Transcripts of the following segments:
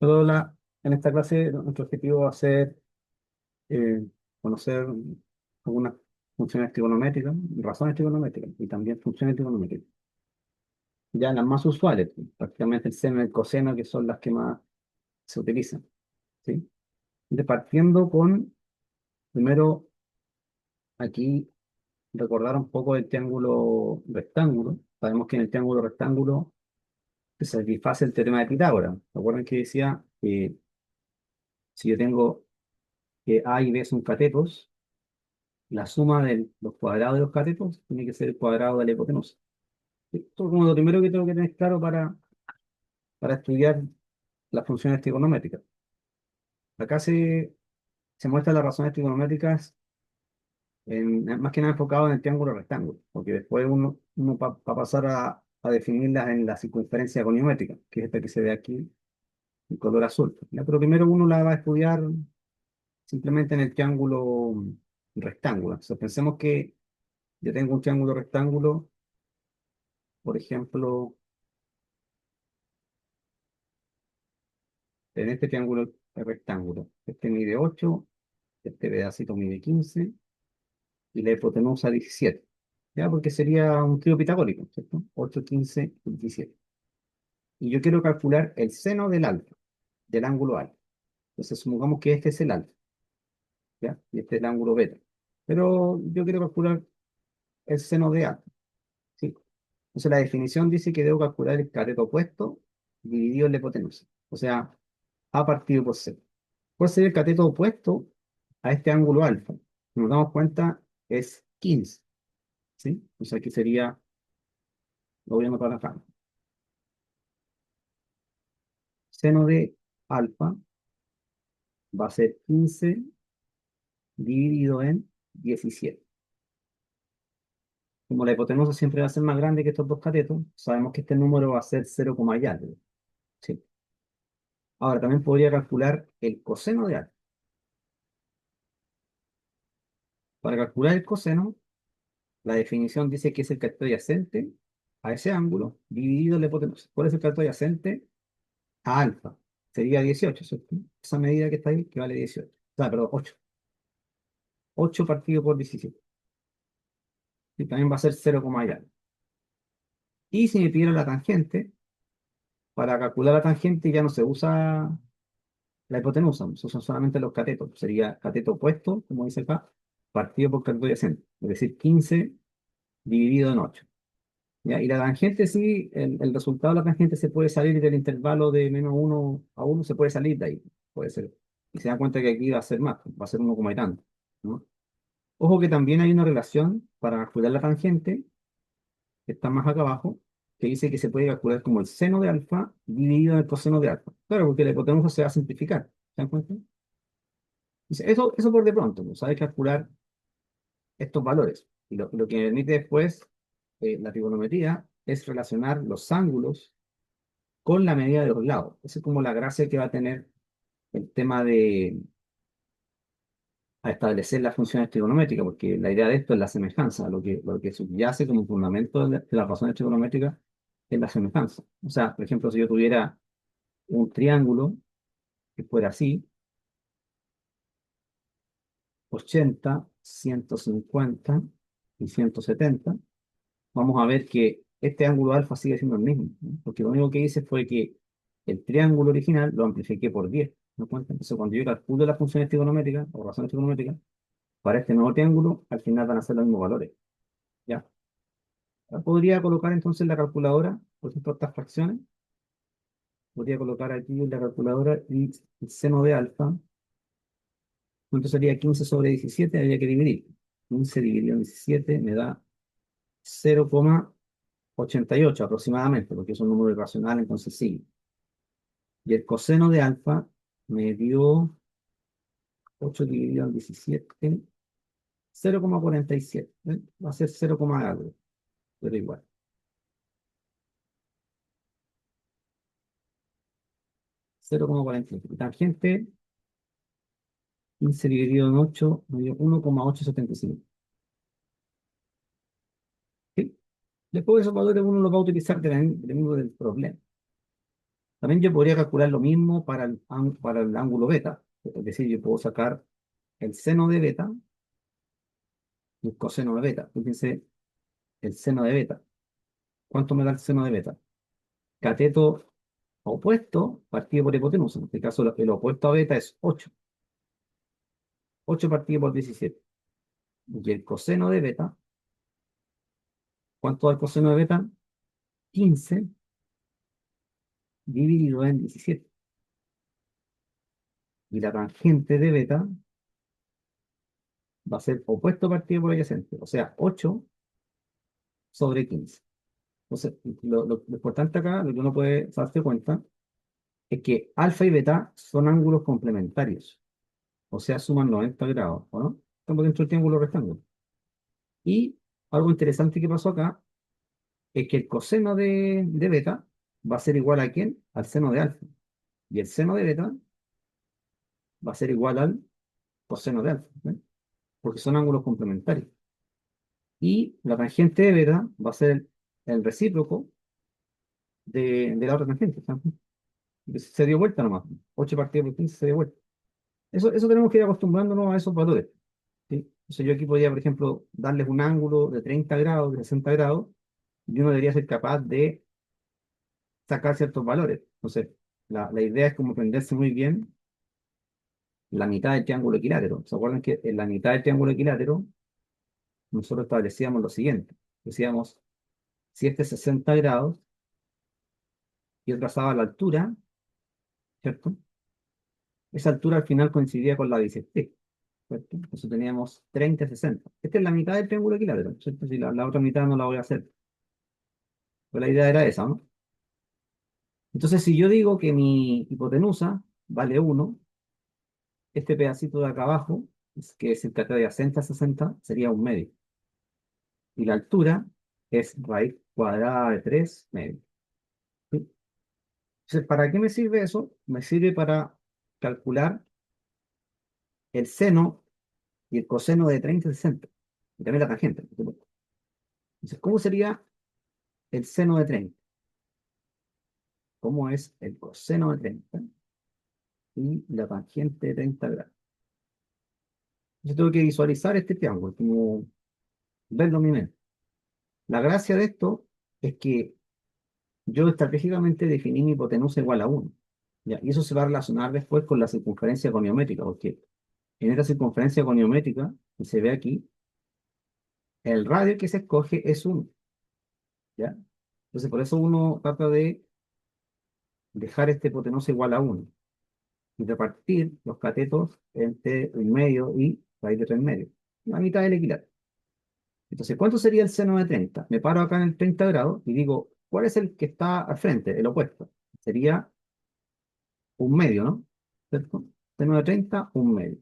Pero en esta clase nuestro objetivo va a ser eh, conocer algunas funciones trigonométricas, razones trigonométricas y también funciones trigonométricas. Ya las más usuales, pues, prácticamente el seno y el coseno, que son las que más se utilizan. ¿Sí? Partiendo con, primero, aquí recordar un poco el triángulo rectángulo. Sabemos que en el triángulo rectángulo se satisface el teorema de Pitágoras. ¿Recuerdan que decía que si yo tengo que A y B son catetos, la suma de los cuadrados de los catetos tiene que ser el cuadrado de la hipotenusa? Esto es como lo primero que tengo que tener claro para estudiar las funciones trigonométricas. Acá se muestran las razones trigonométricas más que nada enfocado en el triángulo rectángulo, porque después uno va a pasar a definirlas en la circunferencia goniométrica, que es esta que se ve aquí en color azul. ¿Ya? Pero primero uno la va a estudiar simplemente en el triángulo rectángulo. Entonces pensemos que yo tengo un triángulo rectángulo, por ejemplo, en este triángulo rectángulo. Este mide 8, este pedacito mide 15 y la hipotenusa 17. ¿Ya? Porque sería un trío pitagórico, ¿cierto? 8, 15, 17. Y yo quiero calcular el seno del alfa, del ángulo alfa. Entonces supongamos que este es el alfa, ¿ya? Y este es el ángulo beta. Pero yo quiero calcular el seno de alfa, ¿sí? Entonces la definición dice que debo calcular el cateto opuesto dividido en la hipotenusa. O sea, A partido por C. ¿Cuál sería el cateto opuesto a este ángulo alfa? Si nos damos cuenta, es 15, ¿sí? Entonces aquí sería, lo voy a anotar acá. Seno de alfa va a ser 15 dividido en 17. Como la hipotenusa siempre va a ser más grande que estos dos catetos, sabemos que este número va a ser 0, y algo. Sí. Ahora, también podría calcular el coseno de alfa. Para calcular el coseno, la definición dice que es el cateto adyacente a ese ángulo dividido en la hipotenusa. ¿Cuál es el cateto adyacente a alfa? Sería 18, ¿cierto? Esa medida que está ahí, que vale 18. O sea, perdón, 8. 8 partido por 17. Y también va a ser 0, y algo. Y si me pidieron la tangente, para calcular la tangente ya no se usa la hipotenusa, se usan solamente los catetos. Sería cateto opuesto, como dice acá, partido por cateto adyacente. Es decir, 15 dividido en 8. ¿Ya? Y la tangente, sí, el resultado de la tangente se puede salir del intervalo de -1 a 1, se puede salir de ahí. Puede ser. Y se da cuenta que aquí va a ser más, va a ser 1, y tanto, ¿no? Ojo que también hay una relación para calcular la tangente, que está más acá abajo, que dice que se puede calcular como el seno de alfa dividido en el coseno de alfa. Claro, porque la hipotenusa se va a simplificar. ¿Se dan cuenta? Dice, eso por de pronto, pues, sabes calcular estos valores. Y lo que permite después la trigonometría es relacionar los ángulos con la medida de los lados. Esa es como la gracia que va a tener el tema de a establecer las funciones trigonométricas, porque la idea de esto es la semejanza, lo que subyace como fundamento de las razones trigonométricas es la semejanza. O sea, por ejemplo, si yo tuviera un triángulo que fuera así, 80, 150 y 170, vamos a ver que este ángulo alfa sigue siendo el mismo, ¿no? Porque lo único que hice fue que el triángulo original lo amplifiqué por 10. ¿Me cuenta? Entonces, cuando yo calculo las funciones trigonométricas o razones trigonométricas, para este nuevo triángulo, al final van a ser los mismos valores. ¿Ya? Ahora podría colocar entonces la calculadora, por ejemplo, estas fracciones. Podría colocar aquí en la calculadora y el seno de alfa. ¿Cuánto sería 15 sobre 17? Habría que dividir. 15 dividido en 17 me da 0,88 aproximadamente, porque es un número irracional, entonces sí. Y el coseno de alfa me dio 8 dividido en 17, 0,47. ¿Eh? Va a ser 0, algo, pero igual. 0,47. Tangente, 15 dividido en 8 me dio 1,875. ¿Sí? Después esos valores uno los va a utilizar dependiendo del problema. También yo podría calcular lo mismo para el ángulo beta. Es decir, yo puedo sacar el seno de beta y el coseno de beta. Fíjense, el seno de beta. ¿Cuánto me da el seno de beta? Cateto opuesto partido por hipotenusa. En este caso, el opuesto a beta es 8. 8 partido por 17. Y el coseno de beta, ¿cuánto da el coseno de beta? 15 dividido en 17. Y la tangente de beta va a ser opuesto partido por adyacente. O sea, 8 sobre 15. Entonces, lo importante acá, lo que uno puede darse cuenta, es que alfa y beta son ángulos complementarios. O sea, suman 90 grados, ¿o no? Estamos dentro del triángulo rectángulo. Y algo interesante que pasó acá es que el coseno de beta va a ser igual a ¿quién? Al seno de alfa. Y el seno de beta va a ser igual al coseno de alfa, ¿ven? Porque son ángulos complementarios. Y la tangente de beta va a ser el recíproco de la otra tangente. ¿Saben? Se dio vuelta nomás. 8 partido por 15 se dio vuelta. Eso tenemos que ir acostumbrándonos a esos valores. ¿Sí? Entonces yo aquí podría, por ejemplo, darles un ángulo de 30 grados, de 60 grados, y uno debería ser capaz de sacar ciertos valores. Entonces, la idea es como aprenderse muy bien la mitad del triángulo equilátero. ¿Se acuerdan que en la mitad del triángulo equilátero nosotros establecíamos lo siguiente? Decíamos, si este es 60 grados, yo trazaba la altura, ¿cierto? Esa altura al final coincidía con la bisectriz, ¿cierto? Entonces teníamos 30 y 60. Esta es la mitad del triángulo equilátero, ¿cierto? Si la otra mitad no la voy a hacer. Pero la idea era esa, ¿no? Entonces, si yo digo que mi hipotenusa vale 1, este pedacito de acá abajo, que es el que adyacente a 60, sería un medio. Y la altura es raíz cuadrada de 3 medios. ¿Sí? Entonces, ¿para qué me sirve eso? Me sirve para calcular el seno y el coseno de 30 y 60. Y también la tangente, por supuesto. Entonces, ¿cómo sería el seno de 30? ¿Cómo es el coseno de 30 y la tangente de 30 grados? Yo tengo que visualizar este triángulo, como verlo en mi mente. La gracia de esto es que yo estratégicamente definí mi hipotenusa igual a 1. ¿Ya? Y eso se va a relacionar después con la circunferencia goniométrica, porque en esta circunferencia goniométrica, que se ve aquí, el radio que se escoge es 1. ¿Ya? Entonces, por eso uno trata de dejar este hipotenusa igual a 1 y repartir los catetos entre el medio y raíz de 3 medios. La mitad del equilátero. Entonces, ¿cuánto sería el seno de 30? Me paro acá en el 30 grados y digo, ¿cuál es el que está al frente, el opuesto? Sería un medio, ¿no? ¿Cierto? Seno de 30, un medio.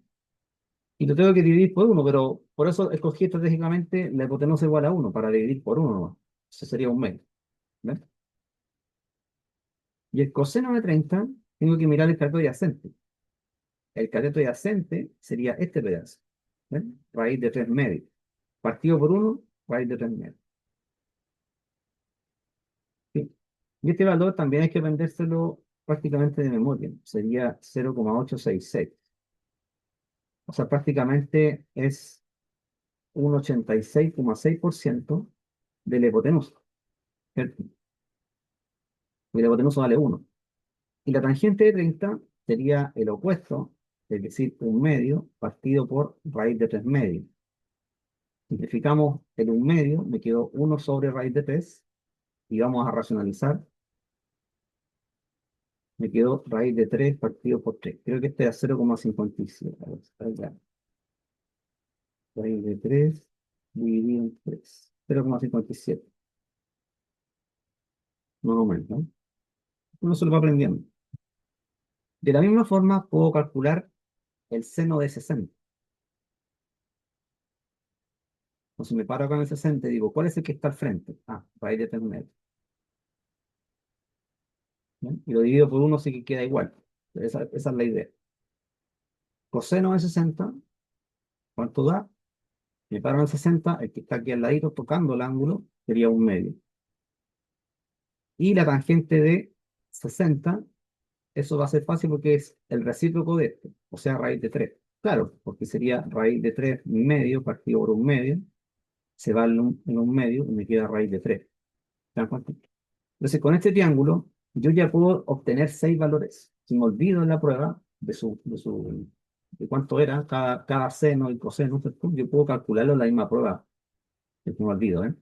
Y lo tengo que dividir por 1, pero por eso escogí estratégicamente la hipotenusa igual a 1, para dividir por 1 nomás. Eso sería un medio. ¿Ves? Y el coseno de 30, tengo que mirar el cateto adyacente. El cateto adyacente sería este pedazo. ¿Ves? Raíz de 3 medios. Partido por 1, raíz de 3 medios. ¿Sí? Y este valor también hay que aprendérselo prácticamente de memoria. Sería 0,866. O sea, prácticamente es un 86,6% de la hipotenusa. ¿Cierto? Y la hipotenusa vale 1. Y la tangente de 30 sería el opuesto, es decir, un medio partido por raíz de 3 medios. Simplificamos el un medio, me quedó 1 sobre raíz de 3 y vamos a racionalizar. Me quedó raíz de 3 partido por 3. Creo que este era 0,57. A ver, está acá. Raíz de 3 dividido en 3. 0,57. No aumenta, ¿no? Uno se lo va aprendiendo. De la misma forma, puedo calcular el seno de 60. Entonces me paro acá en el 60 y digo, ¿cuál es el que está al frente? Ah, raíz de 3 medios. ¿Bien? Y lo divido por 1, así que queda igual. Esa es la idea. Coseno de 60, ¿cuánto da? Me paro en el 60, el que está aquí al ladito tocando el ángulo sería un medio. Y la tangente de 60 eso va a ser fácil porque es el recíproco de esto, o sea, raíz de 3. Claro, porque sería raíz de 3 medio partido por un medio, se va en un medio y me queda raíz de 3. ¿Te das cuenta? Entonces, con este triángulo, yo ya puedo obtener 6 valores. Si me olvido en la prueba de cuánto era cada seno y coseno, ¿cierto? Yo puedo calcularlo en la misma prueba, si me olvido, ¿eh?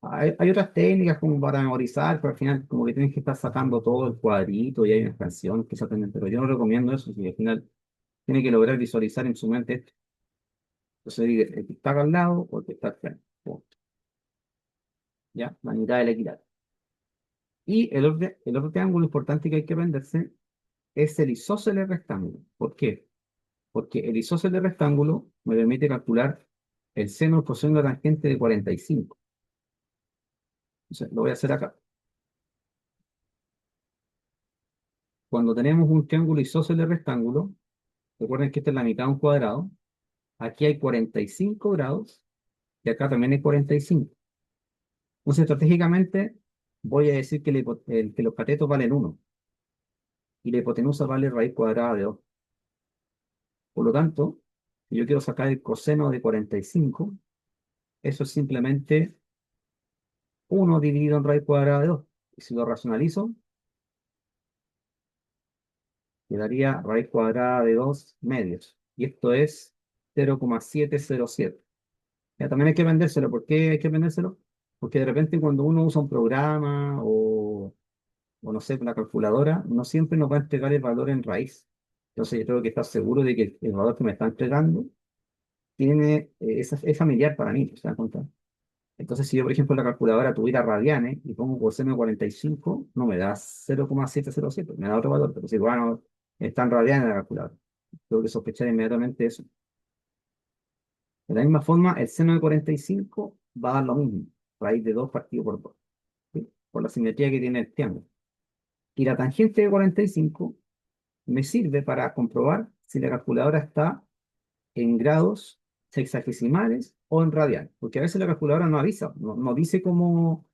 Hay otras técnicas como para memorizar, pero al final como que tienes que estar sacando todo el cuadrito y hay unas canciones que se aprenden, pero yo no recomiendo eso, si al final tiene que lograr visualizar en su mente esto. Entonces, el que está acá al lado o el que está al frente. Punto. ¿Ya? La mitad de la equidad. Y el otro triángulo importante que hay que aprenderse es el isósceles rectángulo. ¿Por qué? Porque el isósceles rectángulo me permite calcular el seno y coseno de la tangente de 45. Entonces, lo voy a hacer acá. Cuando tenemos un triángulo isósceles rectángulo, recuerden que esta es la mitad de un cuadrado, aquí hay 45 grados y acá también hay 45. Entonces, estratégicamente, voy a decir que los catetos valen 1 y la hipotenusa vale raíz cuadrada de 2. Por lo tanto, si yo quiero sacar el coseno de 45, eso es simplemente 1 dividido en raíz cuadrada de 2. Y si lo racionalizo, quedaría raíz cuadrada de 2 medios. Y esto es 0,707. Ya, también hay que vendérselo. ¿Por qué hay que vendérselo? Porque de repente cuando uno usa un programa o no sé, una calculadora, no siempre nos va a entregar el valor en raíz. Entonces yo tengo que estar seguro de que el valor que me está entregando es familiar para mí, ¿se dan cuenta? Entonces, si yo, por ejemplo, en la calculadora tuviera radianes y pongo coseno de 45, no me da 0,707, me da otro valor, pero si, bueno, están radianes en la calculadora. Tengo que sospechar inmediatamente eso. De la misma forma, el seno de 45 va a dar lo mismo, raíz de 2 partido por 2, ¿sí? Por la simetría que tiene el triángulo. Y la tangente de 45 me sirve para comprobar si la calculadora está en grados sexagesimales o en radianes, porque a veces la calculadora no avisa, no dice como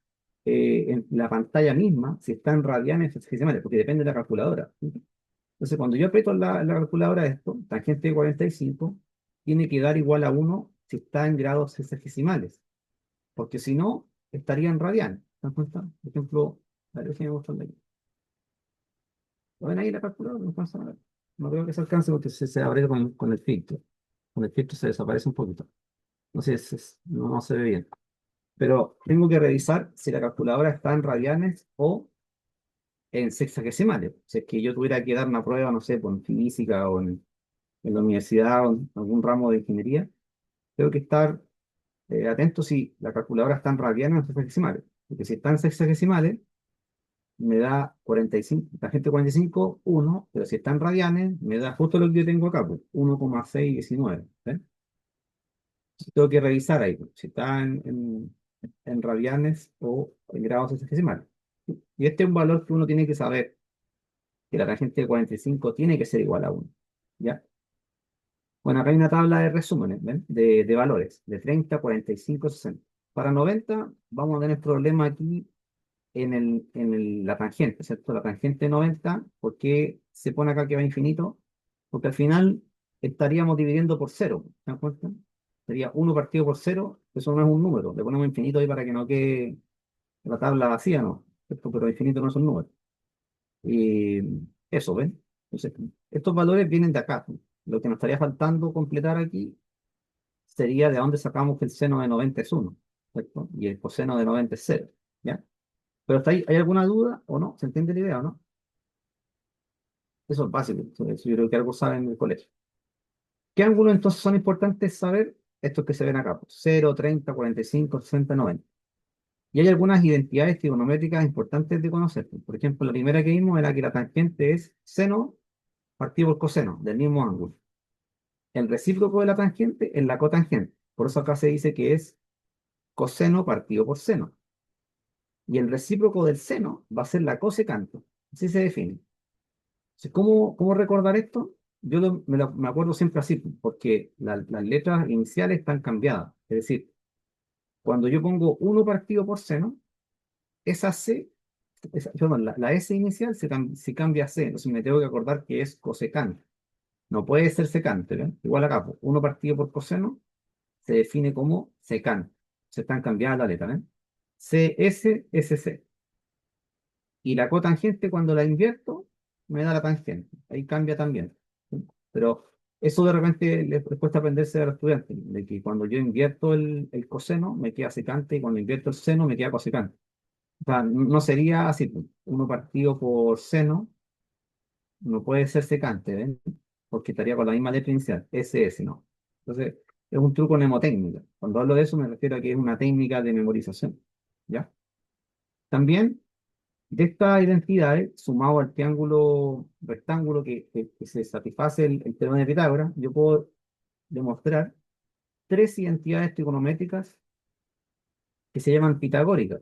en la pantalla misma si está en radianes o sexagesimales, porque depende de la calculadora. Entonces, cuando yo aprieto la calculadora esto, tangente de 45 tiene que dar igual a 1 si está en grados sexagesimales, porque si no, estaría en radianes. ¿Se dan cuenta? Por ejemplo, a ver si me gusta aquí. ¿Lo ven ahí la calculadora? No pasa nada. No creo que se alcance porque se abre con el filtro. Con el filtro se desaparece un poquito. No sé, no se ve bien. Pero tengo que revisar si la calculadora está en radianes o en sexagesimales. Si es que yo tuviera que dar una prueba, no sé, pues, en física o en la universidad o en algún ramo de ingeniería, tengo que estar atento si la calculadora está en radianes o en sexagesimales. Porque si está en sexagesimales, me da 45, tangente 45, 1, pero si está en radianes, me da justo lo que yo tengo acá, pues, 1,619. ¿Eh? Tengo que revisar ahí, pues, si está en radianes o en grados hexagesimales. Y este es un valor que uno tiene que saber, que la tangente de 45 tiene que ser igual a 1. ¿Ya? Bueno, acá hay una tabla de resúmenes, ¿ven? De valores, de 30, 45, 60. Para 90 vamos a tener problema aquí la tangente, ¿cierto? La tangente de 90, ¿por qué se pone acá que va a infinito? Porque al final estaríamos dividiendo por cero, ¿se dan cuenta? Sería 1 partido por cero, eso no es un número, le ponemos infinito ahí para que no quede la tabla vacía, ¿no? ¿Cierto? Pero infinito no es un número. Y eso, ¿ven? Entonces, estos valores vienen de acá. Lo que nos estaría faltando completar aquí sería de dónde sacamos que el seno de 90 es 1, ¿cierto? Y el coseno de 90 es 0, ¿ya? Pero hasta ahí, ¿hay alguna duda o no? ¿Se entiende la idea o no? Eso es básico. Eso yo creo que algo saben en el colegio. ¿Qué ángulos entonces son importantes saber? Estos que se ven acá, pues, 0, 30, 45, 60, 90. Y hay algunas identidades trigonométricas importantes de conocer. Por ejemplo, la primera que vimos era que la tangente es seno partido por coseno del mismo ángulo. El recíproco de la tangente es la cotangente. Por eso acá se dice que es coseno partido por seno. Y el recíproco del seno va a ser la cosecante. Así se define. Entonces, ¿cómo recordar esto? Yo me acuerdo siempre así, porque las letras iniciales están cambiadas. Es decir, cuando yo pongo 1 partido por seno, esa C perdón, la S inicial se cambia a C, entonces me tengo que acordar que es cosecante. No puede ser secante, ¿ven? Igual acá, pues, 1 partido por coseno se define como secante. Se están cambiando la letra, ¿ven? CS, SC. Y la cotangente, cuando la invierto, me da la tangente. Ahí cambia también. ¿Sí? Pero eso de repente les cuesta aprenderse a los estudiantes, de que cuando yo invierto el coseno, me queda secante, y cuando invierto el seno, me queda cosecante. O sea, no sería así, pues. 1 partido por seno no puede ser secante, ¿ven? Porque estaría con la misma letra inicial, SS, ¿no? Entonces, es un truco mnemotécnico. Cuando hablo de eso, me refiero a que es una técnica de memorización, ¿ya? También, de estas identidades, sumado al triángulo rectángulo que se satisface el teorema de Pitágoras, yo puedo demostrar 3 identidades trigonométricas que se llaman pitagóricas.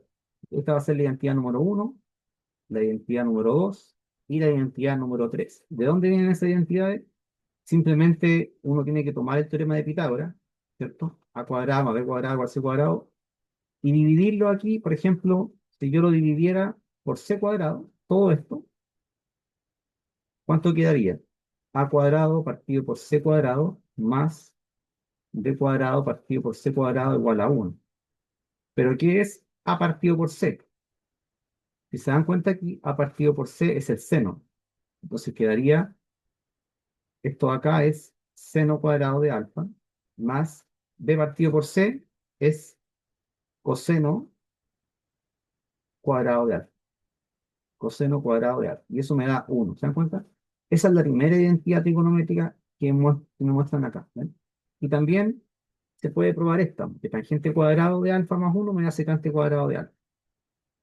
Esta va a ser la identidad número 1, la identidad número 2 y la identidad número 3. ¿De dónde vienen esas identidades? Simplemente uno tiene que tomar el teorema de Pitágoras, ¿cierto? A cuadrado más b cuadrado igual a c cuadrado, y dividirlo aquí, por ejemplo, si yo lo dividiera por c cuadrado, todo esto, ¿cuánto quedaría? A cuadrado partido por c cuadrado más b cuadrado partido por c cuadrado igual a 1. ¿Pero qué es a partido por c? Si se dan cuenta aquí, a partido por c es el seno. Entonces quedaría, esto acá es seno cuadrado de alfa más b partido por c es coseno cuadrado de alfa. Coseno cuadrado de alfa. Y eso me da 1. ¿Se dan cuenta? Esa es la primera identidad trigonométrica que me muestran acá. ¿Ven? Y también se puede probar esta, que tangente cuadrado de alfa más 1 me da secante cuadrado de alfa.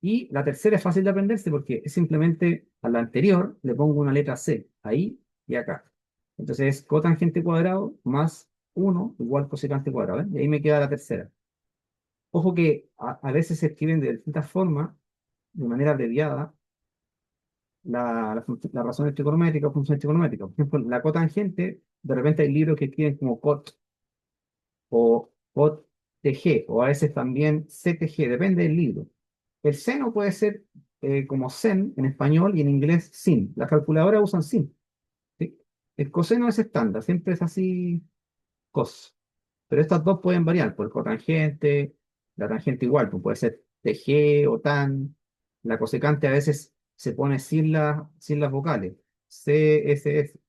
Y la tercera es fácil de aprenderse porque es simplemente a la anterior le pongo una letra C, ahí y acá. Entonces es cotangente cuadrado más 1 igual cosecante cuadrado. ¿Ven? Y ahí me queda la tercera. Ojo que a veces se escriben de distintas formas, de manera abreviada, las razones trigonométricas o funciones trigonométricas. Por ejemplo, la cotangente, de repente hay libros que escriben como cot o cot TG, o a veces también CTG, depende del libro. El seno puede ser como sen en español y en inglés sin. Las calculadoras usan sin. ¿Sí? El coseno es estándar, siempre es así, cos. Pero estas dos pueden variar, por cotangente, la tangente igual, pues puede ser TG o tan. La cosecante a veces se pone sin las vocales. CSS,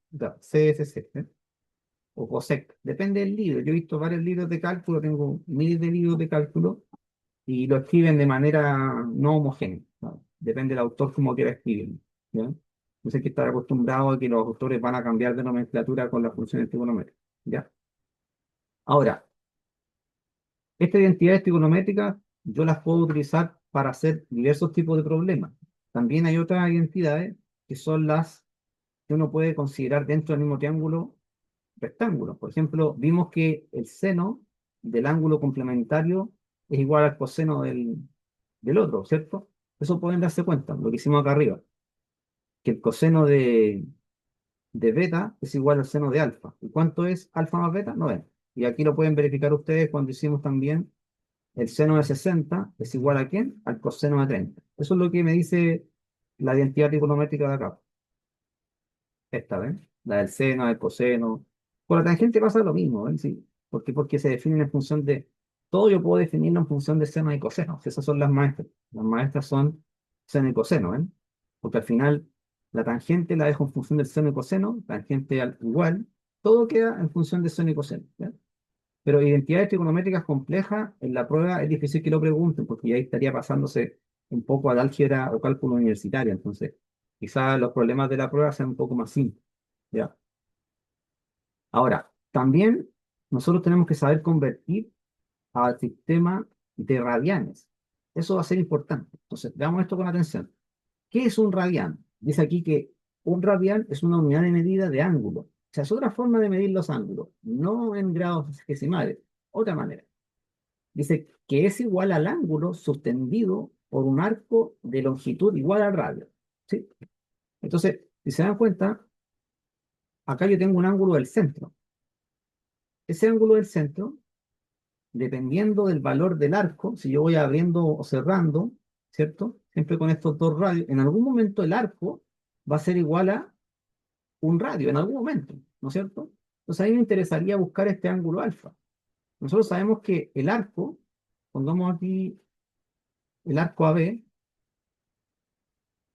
CSC, ¿eh? O COSEC. Depende del libro. Yo he visto varios libros de cálculo, tengo miles de libros de cálculo y lo escriben de manera no homogénea, ¿no? Depende del autor cómo quiera escribirlo, ¿ya? Entonces hay que estar acostumbrado a que los autores van a cambiar de nomenclatura con las funciones trigonométricas, ¿ya? Ahora, estas identidades trigonométricas yo las puedo utilizar para hacer diversos tipos de problemas. También hay otras identidades que son las que uno puede considerar dentro del mismo triángulo rectángulo. Por ejemplo, vimos que el seno del ángulo complementario es igual al coseno del otro, ¿cierto? Eso pueden darse cuenta, lo que hicimos acá arriba, que el coseno de beta es igual al seno de alfa. ¿Y cuánto es alfa más beta? 90. Y aquí lo pueden verificar ustedes cuando hicimos también el seno de 60 es igual a ¿quién? Al coseno de 30. Eso es lo que me dice la identidad trigonométrica de acá. Esta, ¿ven? La del seno, del coseno. Con la tangente pasa lo mismo, ¿ven? Sí. Porque se definen en función de. Todo yo puedo definirlo en función de seno y coseno. Esas son las maestras. Las maestras son seno y coseno, ¿ven? Porque al final la tangente la dejo en función del seno y coseno, tangente al igual. Todo queda en función de seno y coseno. ¿Ven? Pero identidades trigonométricas complejas, en la prueba es difícil que lo pregunten, porque ya estaría pasándose un poco al álgebra o cálculo universitario. Entonces, quizás los problemas de la prueba sean un poco más simples. ¿Ya? Ahora, también nosotros tenemos que saber convertir al sistema de radianes. Eso va a ser importante. Entonces, veamos esto con atención. ¿Qué es un radián? Dice aquí que un radián es una unidad de medida de ángulo. O sea, es otra forma de medir los ángulos, no en grados decimales, otra manera. Dice que es igual al ángulo subtendido por un arco de longitud igual al radio. ¿Sí? Entonces, si se dan cuenta, acá yo tengo un ángulo del centro. Ese ángulo del centro, dependiendo del valor del arco, si yo voy abriendo o cerrando, ¿cierto? siempre con estos dos radios, en algún momento el arco va a ser igual a un radio, en algún momento, ¿no es cierto? Entonces a mí me interesaría buscar este ángulo alfa. Nosotros sabemos que el arco, pongamos aquí el arco AB,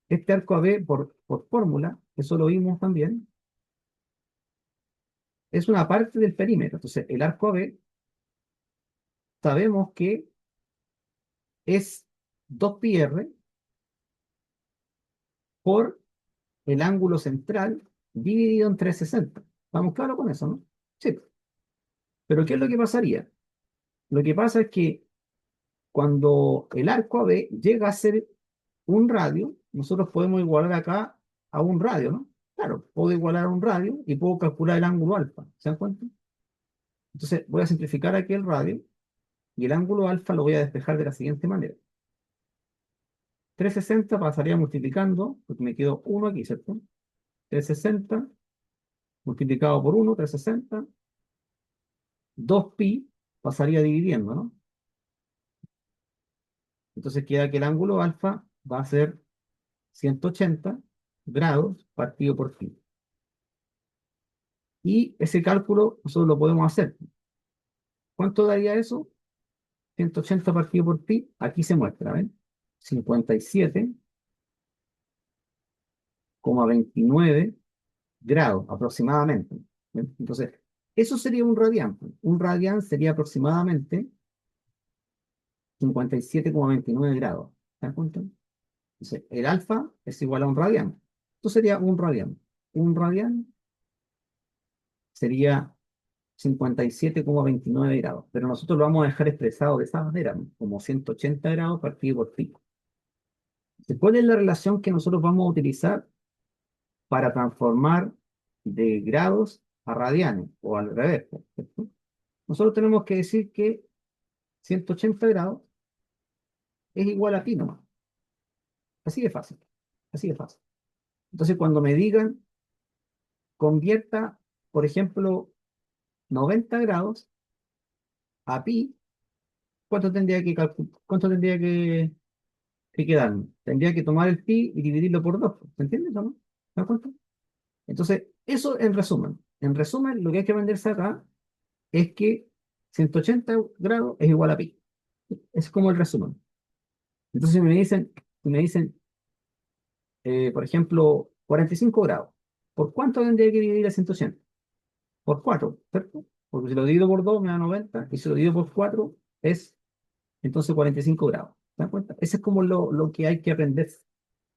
este arco AB por fórmula, eso lo vimos también, es una parte del perímetro. Entonces el arco AB sabemos que es 2πr por el ángulo central dividido en 360. ¿Estamos claros con eso, no? Sí. Pero ¿qué es lo que pasaría? Lo que pasa es que cuando el arco AB llega a ser un radio, nosotros podemos igualar acá a un radio, ¿no? Claro, puedo igualar a un radio y puedo calcular el ángulo alfa. ¿Se dan cuenta? Entonces voy a simplificar aquí el radio y el ángulo alfa lo voy a despejar de la siguiente manera. 360 pasaría multiplicando, porque me quedó 1 aquí, ¿cierto? 360 multiplicado por 1, 360. 2pi pasaría dividiendo, ¿no? Entonces queda que el ángulo alfa va a ser 180 grados partido por pi. Y ese cálculo nosotros lo podemos hacer. ¿Cuánto daría eso? 180 partido por pi. Aquí se muestra, ¿ven? 57,29 grados aproximadamente. ¿Ven? Entonces, eso sería un radián. Un radián sería aproximadamente 57,29 grados. ¿Se dan cuenta? Entonces, el alfa es igual a un radián. Esto sería un radián. Un radián sería 57,29 grados. Pero nosotros lo vamos a dejar expresado de esa manera, ¿no? Como 180 grados partido por pi. ¿Cuál es la relación que nosotros vamos a utilizar para transformar de grados a radianes o al revés? ¿Cierto? Nosotros tenemos que decir que 180 grados es igual a pi nomás. Así de fácil. Así de fácil. Entonces, cuando me digan, convierta, por ejemplo, 90 grados a pi, ¿cuánto tendría que quedarme? Tendría que tomar el pi y dividirlo por 2. ¿Se entiende, no? ¿Me das cuenta? Entonces, eso en resumen. En resumen, lo que hay que aprenderse acá es que 180 grados es igual a pi. Es como el resumen. Entonces, si me dicen, por ejemplo, 45 grados, ¿por cuánto tendría que dividir a 180? Por 4, ¿cierto? Porque si lo divido por 2 me da 90 y si lo divido por 4 es entonces 45 grados. ¿Te das cuenta? Ese es como lo que hay que aprender,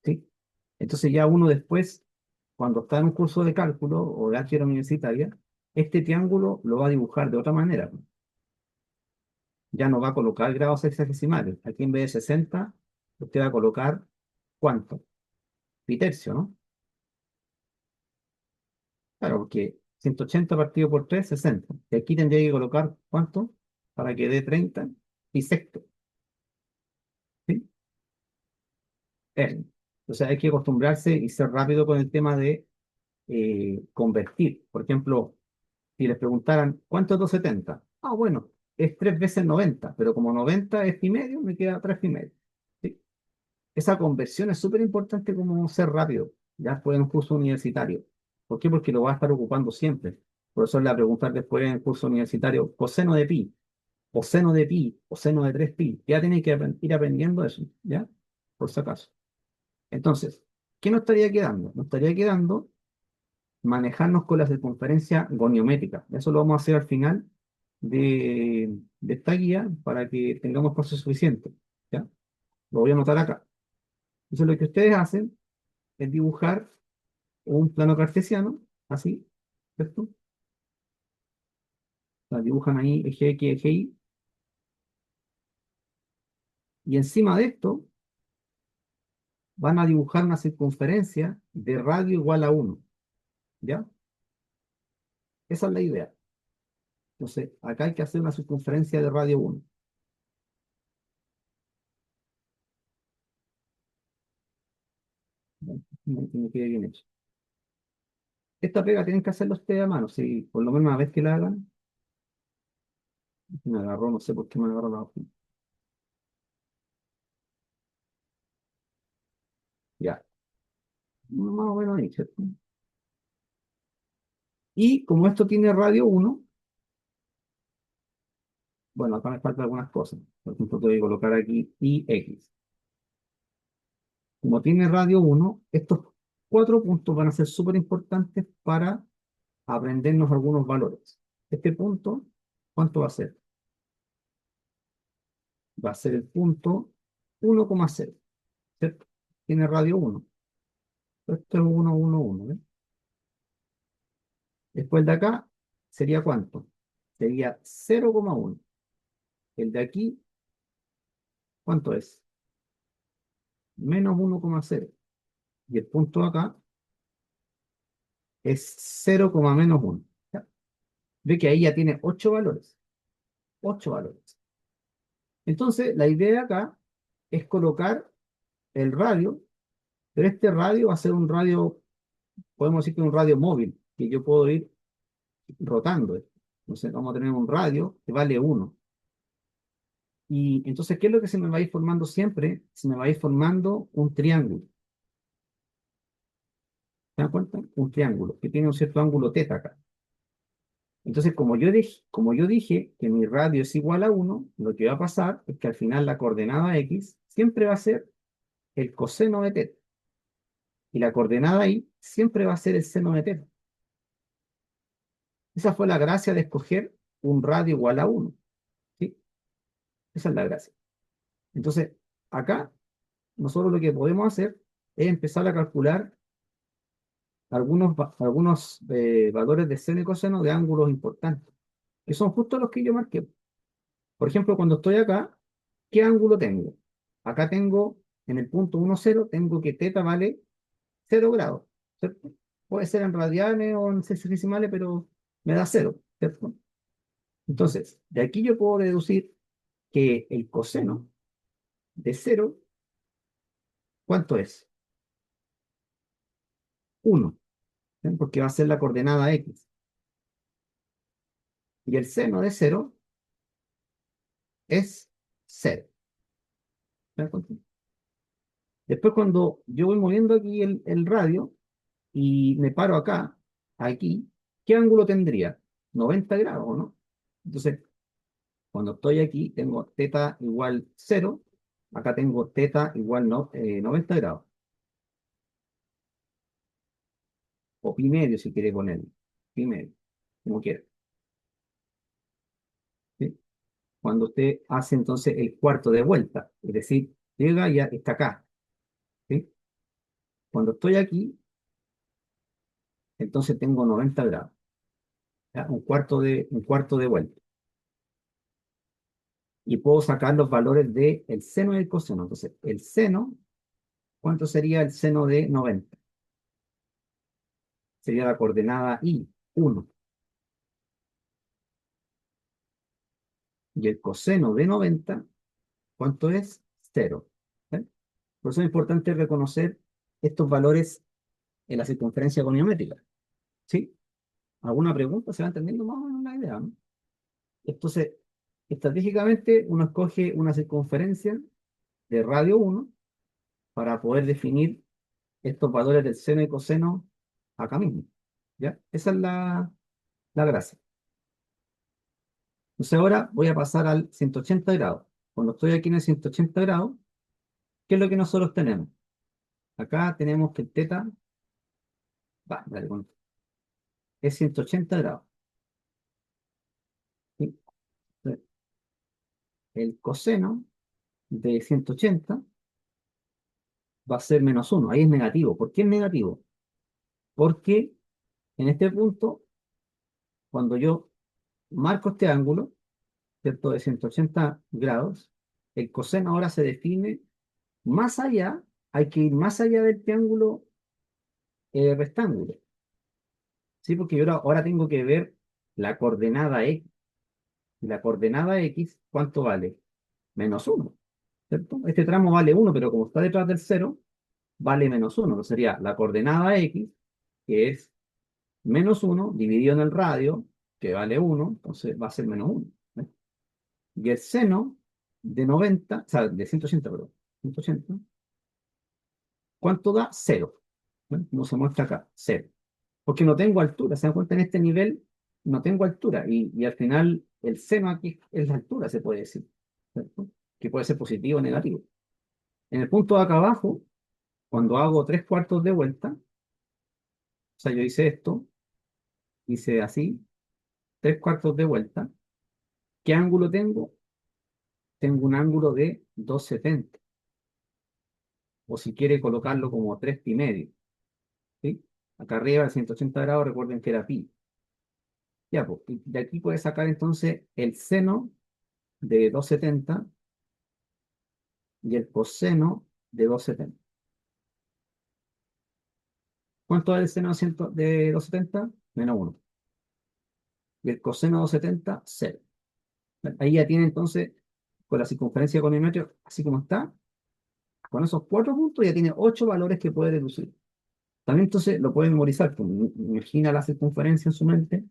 ¿sí? Entonces ya uno después, cuando está en un curso de cálculo o de álgebra universitaria, este triángulo lo va a dibujar de otra manera. Ya no va a colocar grados hexagesimales. Aquí en vez de 60, usted va a colocar ¿cuánto? Pi tercio, ¿no? Claro, porque 180 partido por 3, 60. Y aquí tendría que colocar ¿cuánto? Para que dé 30 pi sexto. ¿Sí? Entonces hay que acostumbrarse y ser rápido con el tema de convertir. Por ejemplo, si les preguntaran, ¿cuánto es 270? Ah, bueno, es 3 veces 90, pero como 90 es pi medio, me queda 3 pi medio. ¿Sí? Esa conversión es súper importante como ser rápido, ya después en un curso universitario. ¿Por qué? Porque lo va a estar ocupando siempre. Por eso le va a preguntar después en el curso universitario, coseno de pi, o seno de pi, o seno de 3pi. Ya tienen que ir aprendiendo eso, ¿ya? Por si acaso. Entonces, ¿qué nos estaría quedando? Nos estaría quedando manejarnos con la circunferencia goniométrica. Eso lo vamos a hacer al final de esta guía para que tengamos espacio suficiente. ¿Ya? Lo voy a anotar acá. Entonces, lo que ustedes hacen es dibujar un plano cartesiano, así, ¿cierto? La dibujan ahí, eje X, eje Y, y encima de esto van a dibujar una circunferencia de radio igual a 1. ¿Ya? Esa es la idea. Entonces, acá hay que hacer una circunferencia de radio 1. ¿Ya? Que me quede bien hecho. Esta pega tienen que hacerlo ustedes a mano. Si por lo menos una vez que la hagan, me agarró, no sé por qué me agarró la hoja. más o menos ahí, ¿cierto? Y como esto tiene radio 1, bueno, acá me faltan algunas cosas. Por ejemplo, te voy a colocar aquí IX. Como tiene radio 1, estos 4 puntos van a ser súper importantes para aprendernos algunos valores. Este punto, ¿cuánto va a ser? Va a ser el punto 1,0, ¿cierto? Tiene radio 1. Esto es 1, 1, 1, ¿ves? Después de acá, ¿sería cuánto? Sería 0,1. El de aquí, ¿cuánto es? Menos 1,0. Y el punto de acá es 0, menos 1. ¿Ya? Ve que ahí ya tiene 8 valores. 8 valores. Entonces, la idea acá es colocar el radio, pero este radio va a ser un radio, podemos decir que un radio móvil, que yo puedo ir rotando. Entonces, vamos a tener un radio que vale 1. Y entonces, ¿qué es lo que se me va a ir formando siempre? Se me va a ir formando un triángulo. ¿Se dan cuenta? Un triángulo que tiene un cierto ángulo teta acá. Entonces, como yo dije que mi radio es igual a 1, lo que va a pasar es que al final la coordenada x siempre va a ser el coseno de teta. Y la coordenada y siempre va a ser el seno de teta. Esa fue la gracia de escoger un radio igual a 1. ¿Sí? Esa es la gracia. Entonces, acá nosotros lo que podemos hacer es empezar a calcular algunos valores de seno y coseno de ángulos importantes, que son justo los que yo marqué. Por ejemplo, cuando estoy acá, ¿qué ángulo tengo? Acá tengo, en el punto 1, 0, tengo que teta vale 0 grados, ¿cierto? Puede ser en radianes o en sexagesimales, pero me da 0, ¿cierto? Entonces, de aquí yo puedo deducir que el coseno de 0, ¿cuánto es? 1, ¿sí? Porque va a ser la coordenada x. Y el seno de 0 es 0. ¿Me das cuenta? Después, cuando yo voy moviendo aquí el radio y me paro acá, aquí, ¿qué ángulo tendría? 90 grados, ¿no? Entonces, cuando estoy aquí, tengo teta igual 0, acá tengo teta igual 90 grados, o pi medio si quiere ponerlo, pi medio, como quiera. ¿Sí? Cuando usted hace entonces el cuarto de vuelta, es decir, llega y ya está acá. ¿Sí? Cuando estoy aquí, entonces tengo 90 grados, ¿ya? Un cuarto de vuelta. Y puedo sacar los valores del seno y el coseno. Entonces, el seno, ¿cuánto sería el seno de 90? Sería la coordenada I, 1. Y el coseno de 90, ¿cuánto es? 0. ¿Eh? Por eso es importante reconocer estos valores en la circunferencia goniométrica. ¿Sí? ¿Alguna pregunta? ¿Se va entendiendo más o menos la idea, no? Entonces, estratégicamente uno escoge una circunferencia de radio 1 para poder definir estos valores del seno y coseno acá mismo. ¿Ya? Esa es la gracia. Entonces ahora voy a pasar al 180 grados. Cuando estoy aquí en el 180 grados, ¿qué es lo que nosotros tenemos? Acá tenemos que el teta, dale, es 180 grados. ¿Sí? Entonces, el coseno de 180 va a ser -1. Ahí es negativo. ¿Por qué es negativo? Porque en este punto, cuando yo marco este ángulo, ¿cierto? De 180 grados, el coseno ahora se define más allá, hay que ir más allá del triángulo rectángulo, ¿sí? Porque yo ahora tengo que ver la coordenada x. Y la coordenada x, ¿cuánto vale? -1, ¿cierto? Este tramo vale 1, pero como está detrás del 0, vale -1. Entonces sería la coordenada x, que es -1, dividido en el radio, que vale 1, entonces va a ser -1. ¿Eh? Y el seno de 90, o sea, de 180, perdón, 180, ¿cuánto da? 0. ¿Ven? Como se muestra acá, cero. Porque no tengo altura, se dan cuenta en este nivel, no tengo altura. Y al final el seno aquí es la altura, se puede decir, ¿cierto? Que puede ser positivo o negativo. En el punto de acá abajo, cuando hago 3/4 de vuelta, o sea, yo hice esto, hice así, 3/4 de vuelta, ¿qué ángulo tengo? Tengo un ángulo de 270, o si quiere colocarlo como 3 pi medio, ¿sí? Acá arriba, 180 grados, recuerden que era pi. Ya, pues, y de aquí puedes sacar entonces el seno de 270 y el coseno de 270. ¿Cuánto es el seno de 270? -1. Y el coseno de 270, 0. Ahí ya tiene entonces, con la circunferencia con el metro, así como está, con esos 4 puntos ya tiene 8 valores que puede deducir. También entonces lo puede memorizar, pues, imagina la circunferencia en su mente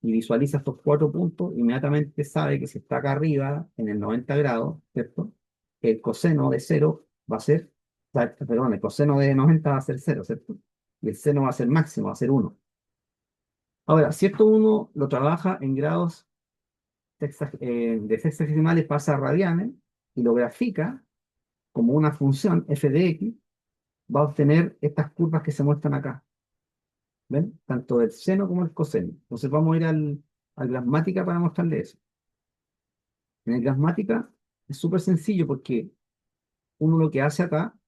y visualiza estos 4 puntos, inmediatamente sabe que si está acá arriba, en el 90 grados, ¿cierto? El coseno de 0 va a ser, perdón, el coseno de 90 va a ser 0, ¿cierto? Y el seno va a ser máximo, va a ser 1. Ahora, si esto uno lo trabaja en grados de sexagesimales, pasa a radianes, y lo grafica como una función f de x, va a obtener estas curvas que se muestran acá. ¿Ven? Tanto el seno como el coseno. Entonces vamos a ir al Grafmática para mostrarle eso. En el Grafmática es súper sencillo porque uno lo que hace acá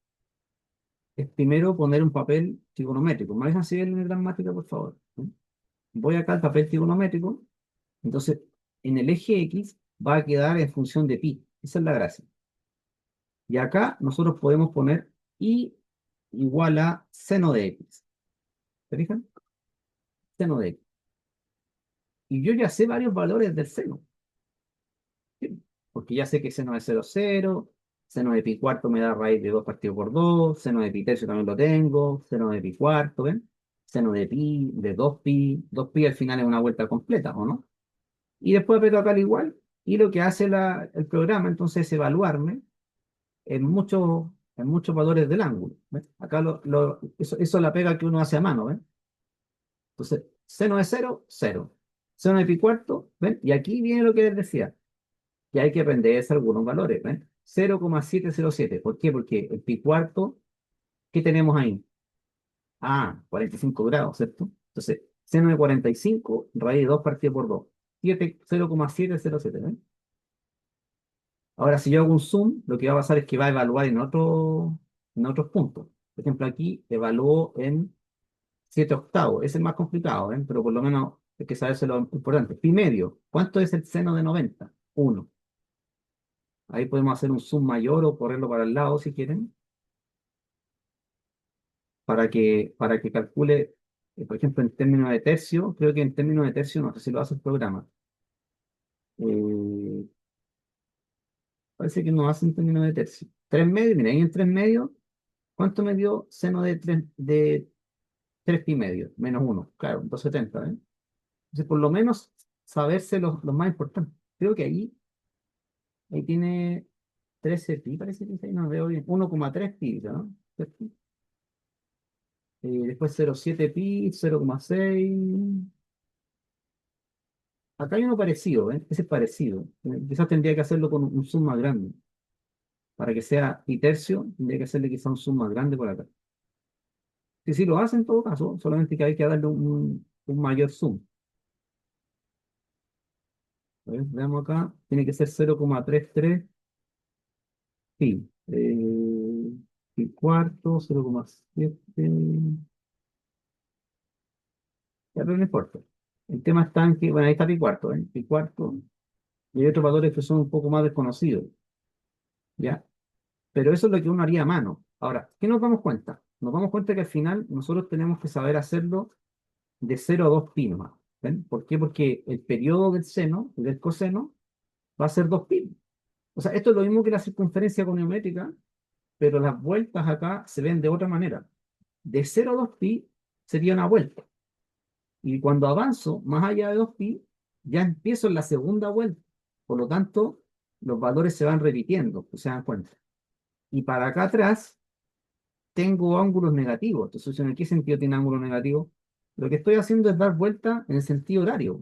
es primero poner un papel trigonométrico. ¿Me dejan seguir en el Grafmática, por favor? ¿Sí? Voy acá al papel trigonométrico. Entonces, en el eje X va a quedar en función de pi. Esa es la gracia. Y acá nosotros podemos poner y igual a seno de x. ¿Se fijan? Seno de x. Y yo ya sé varios valores del seno, ¿sí? Porque ya sé que seno de 0, 0, seno de pi cuarto me da raíz de 2 partido por 2, seno de pi tercio también lo tengo, seno de pi cuarto, ¿ven? Seno de pi, de 2 pi, 2 pi al final es una vuelta completa, ¿o no? Y después aprieto acá al igual, y lo que hace el programa entonces es evaluarme en muchos valores del ángulo, ¿ven? Acá eso es la pega que uno hace a mano, ¿ven? Entonces, seno de 0, 0. Seno de pi cuarto, ¿ven? Y aquí viene lo que les decía, que hay que aprenderse algunos valores, ¿ven? 0,707. ¿Por qué? Porque el pi cuarto, ¿qué tenemos ahí? Ah, 45 grados, ¿cierto? Entonces, seno de 45, raíz de 2 partido por 2. 0,707, ¿ven? Ahora, si yo hago un zoom, lo que va a pasar es que va a evaluar en otros puntos. Por ejemplo, aquí evaluó en 7 octavos. Ese es más complicado, ¿eh? Pero por lo menos hay que saberse lo importante. Pi medio. ¿Cuánto es el seno de 90? 1. Ahí podemos hacer un zoom mayor o correrlo para el lado si quieren, para que calcule, por ejemplo, en términos de tercio. Creo que en términos de tercio, no sé si lo hace el programa. Eh, Parece que no hace en términos de tercio. 3 medios, mira, ahí en 3 medios, ¿cuánto me dio seno de 3 pi medio? -1, claro, 270, ¿eh? Entonces, por lo menos, saberse los más importantes. Creo que ahí tiene 13 pi, parece que ahí no veo bien. 1,3 pi, ¿no? ¿Cierto? Después 0,7 pi, 0,6. Acá hay uno parecido, ¿eh? Ese es parecido. Quizás tendría que hacerlo con un zoom más grande. Para que sea pi tercio, tendría que hacerle quizás un zoom más grande por acá. Que si lo hace en todo caso, solamente que hay que darle un mayor zoom. A ver, veamos acá. Tiene que ser 0,33 pi. Pi cuarto, 0,7. Ya, pero no importa. El tema está en que, bueno, ahí está pi cuarto, ¿eh? Pi cuarto. Y hay otros valores que son un poco más desconocidos, ¿ya? Pero eso es lo que uno haría a mano. Ahora, ¿qué nos damos cuenta? Nos damos cuenta que al final nosotros tenemos que saber hacerlo de 0 a 2 pi nomás. ¿Ven? ¿Por qué? Porque el periodo del seno y del coseno va a ser 2 pi. O sea, esto es lo mismo que la circunferencia goniométrica, pero las vueltas acá se ven de otra manera. De 0 a 2 pi sería una vuelta. Y cuando avanzo más allá de 2 pi, ya empiezo en la segunda vuelta. Por lo tanto, los valores se van repitiendo, ¿se dan cuenta? Y para acá atrás, tengo ángulos negativos. Entonces, ¿en qué sentido tiene ángulos negativos? Lo que estoy haciendo es dar vuelta en el sentido horario,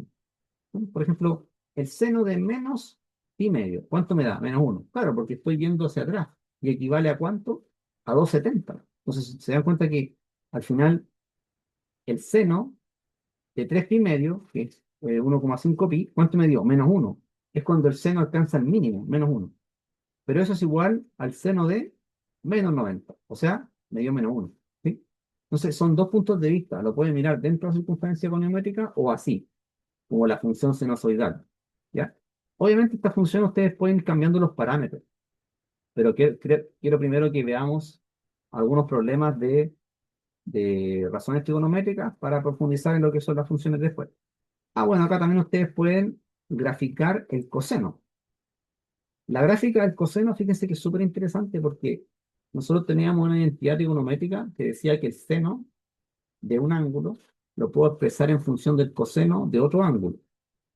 ¿no? Por ejemplo, el seno de menos pi medio. ¿Cuánto me da? Menos uno. Claro, porque estoy viendo hacia atrás. ¿Y equivale a cuánto? A 2,70. Entonces, se dan cuenta que al final el seno de 3 pi medio, que es 1,5 pi, ¿cuánto me dio? Menos uno. Es cuando el seno alcanza el mínimo, menos uno. Pero eso es igual al seno de menos 90. O sea, me dio menos uno. ¿Sí? Entonces, son dos puntos de vista. Lo pueden mirar dentro de la circunferencia econométrica o así, como la función sinusoidal. ¿Ya? Obviamente, esta función ustedes pueden ir cambiando los parámetros, pero quiero primero que veamos algunos problemas de razones trigonométricas para profundizar en lo que son las funciones después. Ah, bueno, acá también ustedes pueden graficar el coseno. La gráfica del coseno, fíjense que es súper interesante porque nosotros teníamos una identidad trigonométrica que decía que el seno de un ángulo lo puedo expresar en función del coseno de otro ángulo,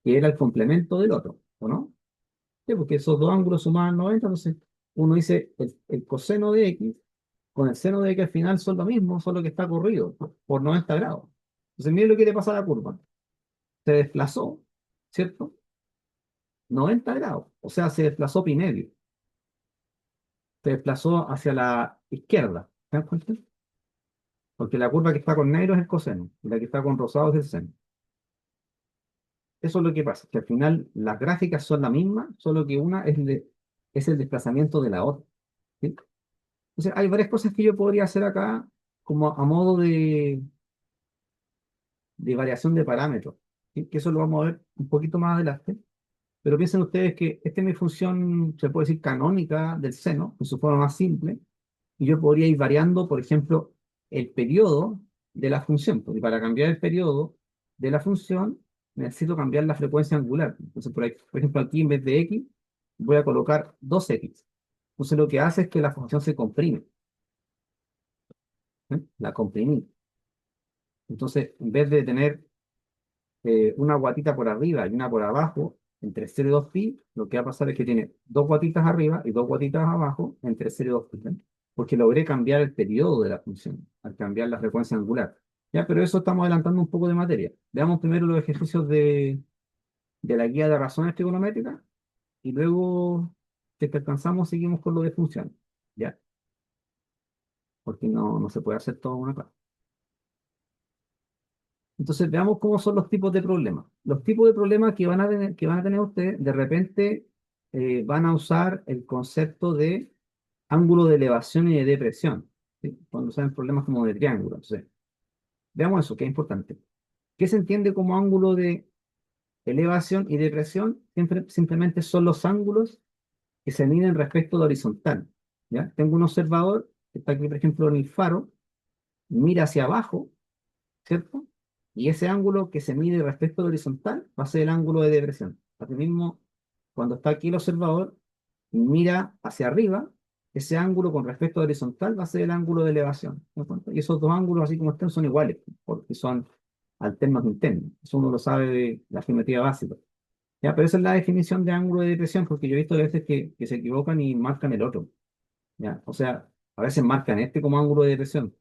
que era el complemento del otro, ¿o no? Sí, porque esos dos ángulos sumaban 90, entonces uno dice el coseno de x con el seno de x al final son lo mismo, solo que está corrido por 90 grados. Entonces miren lo que le pasa a la curva. Se desplazó, ¿cierto? 90 grados, o sea, se desplazó pi medio, se desplazó hacia la izquierda. ¿Se dan cuenta? Porque la curva que está con negro es el coseno y la que está con rosado es el seno. Eso es lo que pasa, que al final las gráficas son la misma, solo que una es el desplazamiento de la otra. ¿Sí? Entonces, hay varias cosas que yo podría hacer acá como a modo de variación de parámetros, ¿sí? Que eso lo vamos a ver un poquito más adelante. Pero piensen ustedes que esta es mi función, se puede decir, canónica del seno, en su forma más simple, y yo podría ir variando, por ejemplo, el periodo de la función, porque para cambiar el periodo de la función necesito cambiar la frecuencia angular. Entonces, por ejemplo, aquí en vez de x, voy a colocar 2x. Entonces, lo que hace es que la función se comprime, ¿eh? La comprimí. Entonces, en vez de tener una guatita por arriba y una por abajo, entre 0 y 2pi, lo que va a pasar es que tiene dos guatitas arriba y dos guatitas abajo entre 0 y 2pi, ¿ven? Porque logré cambiar el periodo de la función, al cambiar la frecuencia angular. Ya, pero eso estamos adelantando un poco de materia. Veamos primero los ejercicios de la guía de razones trigonométricas y luego, si es que alcanzamos, seguimos con lo de funciones. ¿Ya? Porque no se puede hacer todo en una clase. Entonces veamos cómo son los tipos de problemas. Los tipos de problemas que van a tener ustedes, de repente van a usar el concepto de ángulo de elevación y de depresión, ¿sí? Cuando saben problemas como de triángulo. Entonces, veamos eso, que es importante. ¿Qué se entiende como ángulo de elevación y depresión? Simplemente son los ángulos que se miden respecto de horizontal. ¿Ya? Tengo un observador que está aquí, por ejemplo, en el faro, mira hacia abajo, ¿cierto? Y ese ángulo que se mide respecto al horizontal va a ser el ángulo de depresión. Asimismo, cuando está aquí el observador y mira hacia arriba, ese ángulo con respecto al horizontal va a ser el ángulo de elevación. ¿No? Y esos dos ángulos, así como están, son iguales, porque son alternos internos. Eso uno lo sabe de la geometría básica. ¿Ya? Pero esa es la definición de ángulo de depresión, porque yo he visto a veces que se equivocan y marcan el otro. ¿Ya? O sea, a veces marcan este como ángulo de depresión.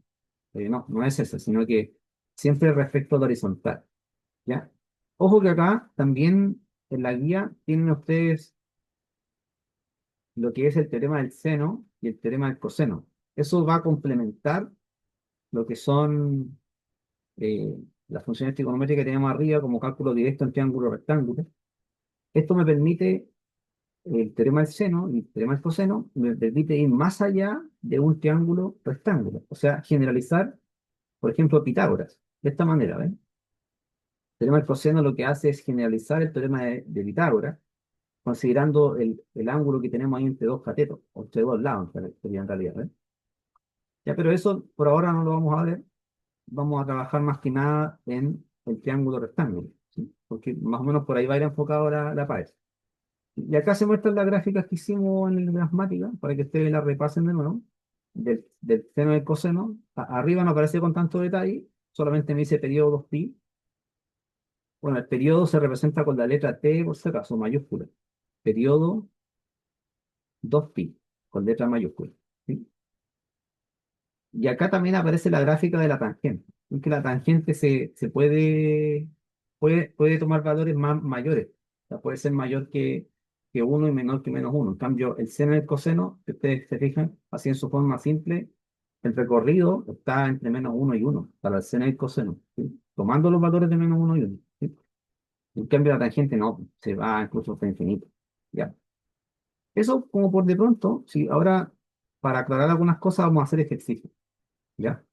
No es ese, sino que siempre respecto al horizontal, ¿ya? Ojo que acá también en la guía tienen ustedes lo que es el teorema del seno y el teorema del coseno. Eso va a complementar lo que son eh, las funciones trigonométricas que tenemos arriba como cálculo directo en triángulo rectángulo. Esto me permite, el teorema del seno y el teorema del coseno, me permite ir más allá de un triángulo rectángulo. O sea, generalizar, por ejemplo, Pitágoras. De esta manera, ¿ven? El teorema del coseno lo que hace es generalizar el teorema de Pitágoras, considerando el ángulo que tenemos ahí entre dos catetos, o entre dos lados, sería en realidad, ¿eh? Ya, pero eso por ahora no lo vamos a ver. Vamos a trabajar más que nada en el triángulo rectángulo, ¿sí? Porque más o menos por ahí va a ir enfocado la pared. Y acá se muestran las gráficas que hicimos en el Graphmática, para que ustedes las repasen de nuevo, del seno y del coseno. Arriba no aparece con tanto detalle, solamente me dice periodo 2pi. Bueno, el periodo se representa con la letra T por si acaso, mayúscula. Periodo 2pi, con letra mayúscula. ¿Sí? Y acá también aparece la gráfica de la tangente. Es que la tangente se puede tomar valores más mayores. O sea, puede ser mayor que uno y menor que -1. En cambio, el seno y el coseno, si ustedes se fijan, así en su forma simple, el recorrido está entre -1 y 1 para el seno y el coseno, ¿sí? Tomando los valores de -1 y 1. ¿Sí? En cambio, la tangente no, se va incluso hasta infinito. ¿Ya? Eso como por de pronto, sí, ahora para aclarar algunas cosas vamos a hacer ejercicio. ¿Ya?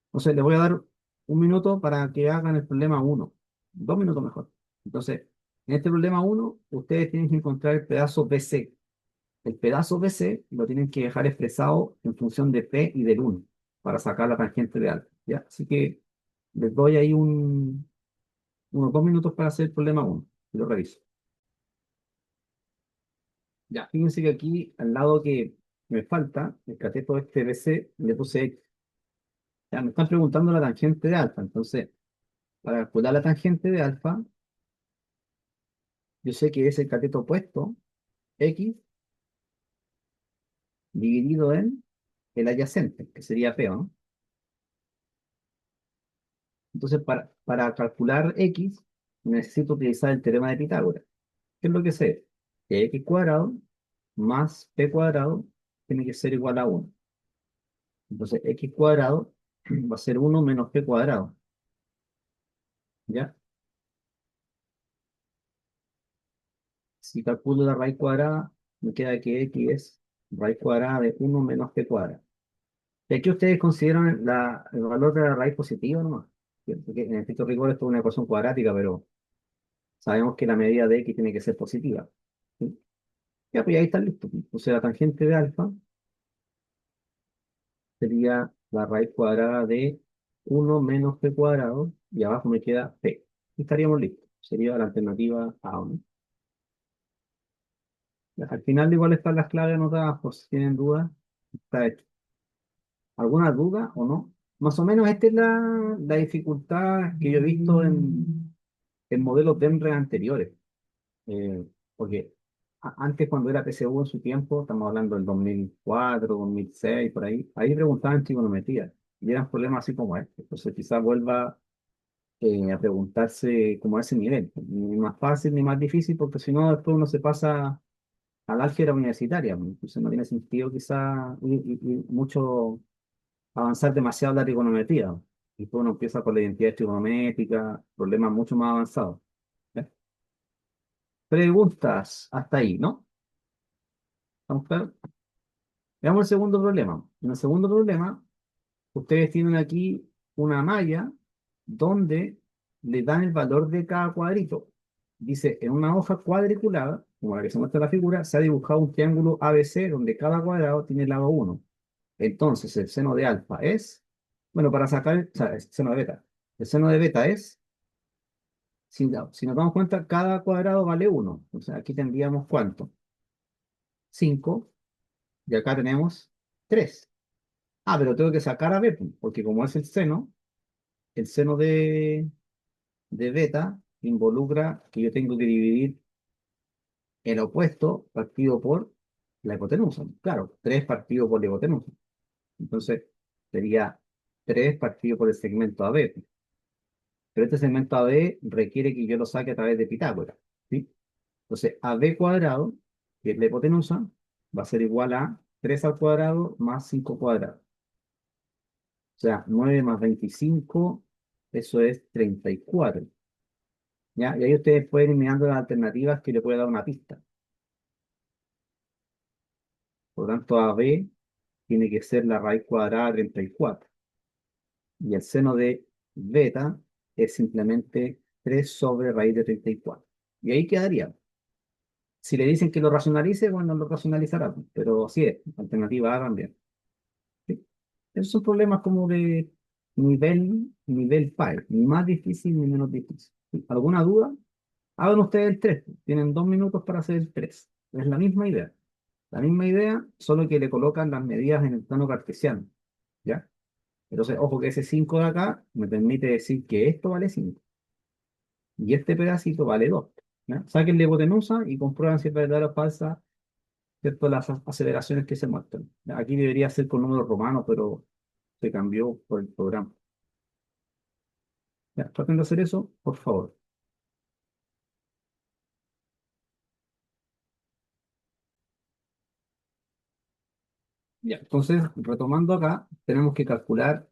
Entonces, le voy a dar 1 minuto para que hagan el problema 1. 2 minutos mejor. Entonces, en este problema 1, ustedes tienen que encontrar el pedazo BC. El pedazo BC lo tienen que dejar expresado en función de P y del 1 para sacar la tangente de alfa. ¿Ya? Así que les doy ahí unos 2 minutos para hacer el problema 1. Y lo reviso. Ya, fíjense que aquí, al lado que me falta, el cateto este BC, le puse X. Ya, me están preguntando la tangente de alfa. Entonces, para calcular la tangente de alfa, yo sé que es el cateto opuesto, X, dividido en el adyacente, que sería P, ¿no? Entonces, para calcular X, necesito utilizar el teorema de Pitágoras. ¿Qué es lo que sé? Que X cuadrado más P cuadrado tiene que ser igual a 1. Entonces, X cuadrado va a ser 1 menos P cuadrado. ¿Ya? Si calculo la raíz cuadrada, me queda que X es raíz cuadrada de 1 menos P cuadrado. Y aquí ustedes consideran el valor de la raíz positiva nomás. Porque en efecto rigor esto es una ecuación cuadrática, pero sabemos que la medida de x tiene que ser positiva. ¿Sí? Ya, pues ahí está listo. O sea, la tangente de alfa sería la raíz cuadrada de 1 menos p cuadrado y abajo me queda p. Y estaríamos listos. Sería la alternativa A, ¿no? Ya, al final igual están las claves anotadas por si tienen dudas. Está hecho. ¿Alguna duda o no? Más o menos esta es la dificultad que yo he visto en modelos de ENRE anteriores. Porque antes cuando era PSU en su tiempo, estamos hablando del 2004, 2006, por ahí preguntaban trigonometría y eran problemas así como este. Entonces quizás vuelva a preguntarse como a ese nivel, ni más fácil ni más difícil, porque si no después uno se pasa al álgebra universitaria, pues. Entonces no tiene sentido quizás y mucho avanzar demasiado la trigonometría. Y después uno empieza con la identidad trigonométrica, problemas mucho más avanzados. ¿Ya? Preguntas hasta ahí, ¿no? ¿Estamos claros? Veamos el segundo problema. En el segundo problema, ustedes tienen aquí una malla donde le dan el valor de cada cuadrito. Dice, en una hoja cuadriculada, como la que se muestra en la figura, se ha dibujado un triángulo ABC donde cada cuadrado tiene el lado 1. Entonces, el seno de alfa es, bueno, para sacar, o sea, el seno de beta. El seno de beta es, si nos damos cuenta, cada cuadrado vale 1. O sea, aquí tendríamos ¿cuánto? 5 y acá tenemos 3. Ah, pero tengo que sacar a B, pues, porque como es el seno de beta involucra que yo tengo que dividir el opuesto partido por la hipotenusa. Claro, 3 partido por la hipotenusa. Entonces, sería 3 partido por el segmento AB. Pero este segmento AB requiere que yo lo saque a través de Pitágoras. ¿Sí? Entonces, AB cuadrado, que es la hipotenusa, va a ser igual a 3 al cuadrado más 5 cuadrado. O sea, 9 más 25, eso es 34. ¿Ya? Y ahí ustedes pueden ir mirando las alternativas que le puede dar una pista. Por lo tanto, AB tiene que ser la raíz cuadrada de 34. Y el seno de beta es simplemente 3 sobre raíz de 34. Y ahí quedaría. Si le dicen que lo racionalice, bueno, lo racionalizará. Pero así es, alternativa A también. ¿Sí? Esos son problemas como de nivel par, ni más difícil ni menos difícil. ¿Sí? ¿Alguna duda? Hagan ustedes el 3. Tienen 2 minutos para hacer el 3. Es la misma idea. La misma idea, solo que le colocan las medidas en el plano cartesiano. ¿Ya? Entonces, ojo que ese 5 de acá me permite decir que esto vale 5 y este pedacito vale 2. ¿Ya? Saquen la hipotenusa y comprueban si es verdadera o falsa, ¿cierto? Las aceleraciones que se muestran. ¿Ya? Aquí debería ser con números romanos, pero se cambió por el programa. Ya, traten de hacer eso, por favor. Ya, entonces, retomando acá, tenemos que calcular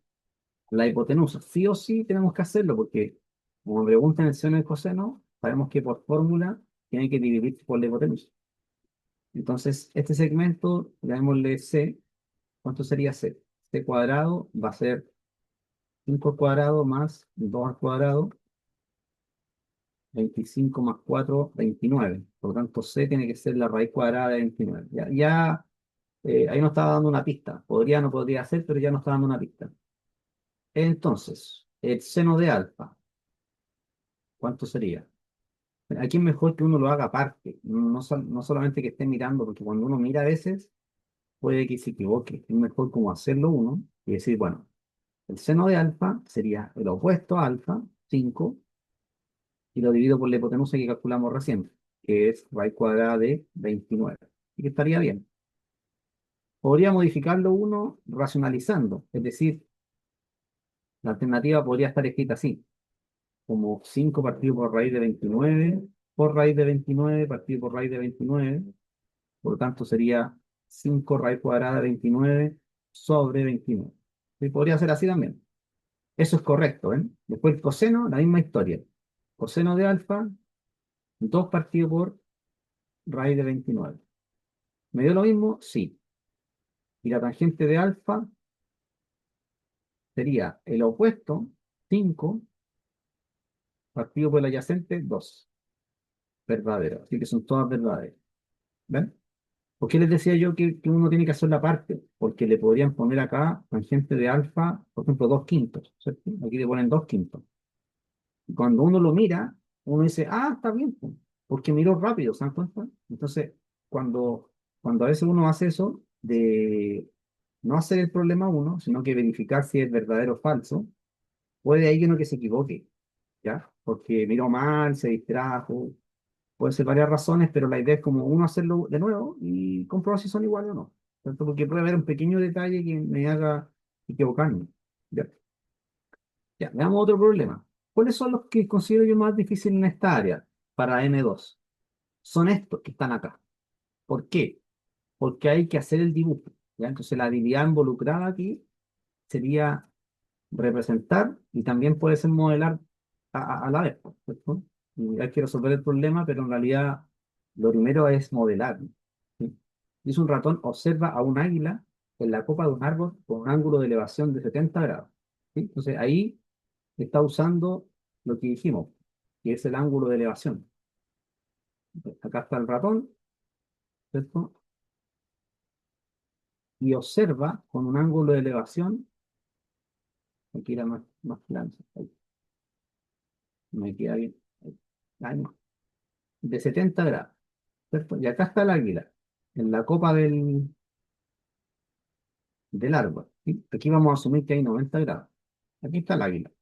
la hipotenusa. Sí o sí tenemos que hacerlo porque, como me preguntan el seno y el coseno, sabemos que por fórmula tiene que dividir por la hipotenusa. Entonces, este segmento, llamémosle C. ¿Cuánto sería C? C cuadrado va a ser 5 al cuadrado más 2 al cuadrado, 25 más 4 29. Por lo tanto, C tiene que ser la raíz cuadrada de 29. Ahí nos estaba dando una pista. Podría, no podría ser, pero ya nos está dando una pista. Entonces, el seno de alfa, ¿cuánto sería? Aquí es mejor que uno lo haga aparte, no solamente que esté mirando, porque cuando uno mira a veces puede que se equivoque. Es mejor como hacerlo uno y decir, bueno, el seno de alfa sería el opuesto a alfa, 5 y lo divido por la hipotenusa que calculamos recién, que es raíz cuadrada de 29. Y que estaría bien. Podría modificarlo uno racionalizando, es decir, la alternativa podría estar escrita así, como 5 partido por raíz de 29, por raíz de 29, partido por raíz de 29, por lo tanto sería 5 raíz cuadrada de 29 sobre 29. Y podría ser así también. Eso es correcto, ¿eh? Después el coseno, la misma historia. Coseno de alfa, 2 partido por raíz de 29. ¿Me dio lo mismo? Sí. Y la tangente de alfa sería el opuesto, 5 partido por el adyacente, 2. Verdadero. Así que son todas verdaderas. ¿Ven? ¿Por qué les decía yo que uno tiene que hacer la parte? Porque le podrían poner acá tangente de alfa, por ejemplo, 2 quintos, ¿cierto? Aquí le ponen 2 quintos. Y cuando uno lo mira, uno dice, ah, está bien, pues, porque miró rápido, ¿se dan cuenta? Entonces, cuando a veces uno hace eso, de no hacer el problema uno, sino que verificar si es verdadero o falso, puede ahí uno que se equivoque, ¿ya? Porque miró mal, se distrajo, puede ser varias razones, pero la idea es como uno hacerlo de nuevo y comprobar si son iguales o no. ¿Cierto? Porque puede haber un pequeño detalle que me haga equivocarme. Ya, ya, veamos otro problema. ¿Cuáles son los que considero yo más difíciles en esta área para N2? Son estos que están acá. ¿Por qué? Porque hay que hacer el dibujo. ¿Ya? Entonces la habilidad involucrada aquí sería representar y también puede ser modelar a la vez, pues, ¿cierto? Y hay que resolver el problema, pero en realidad lo primero es modelar. ¿Sí? Dice un ratón, observa a un águila en la copa de un árbol con un ángulo de elevación de 70 grados. ¿Sí? Entonces ahí está usando lo que dijimos, que es el ángulo de elevación. Acá está el ratón, ¿cierto? Y observa con un ángulo de elevación, aquí era más plano, ahí, me queda bien, ahí no, de 70 grados. ¿Cierto? Y acá está el águila, en la copa del árbol. ¿Sí? Aquí vamos a asumir que hay 90 grados. Aquí está el águila.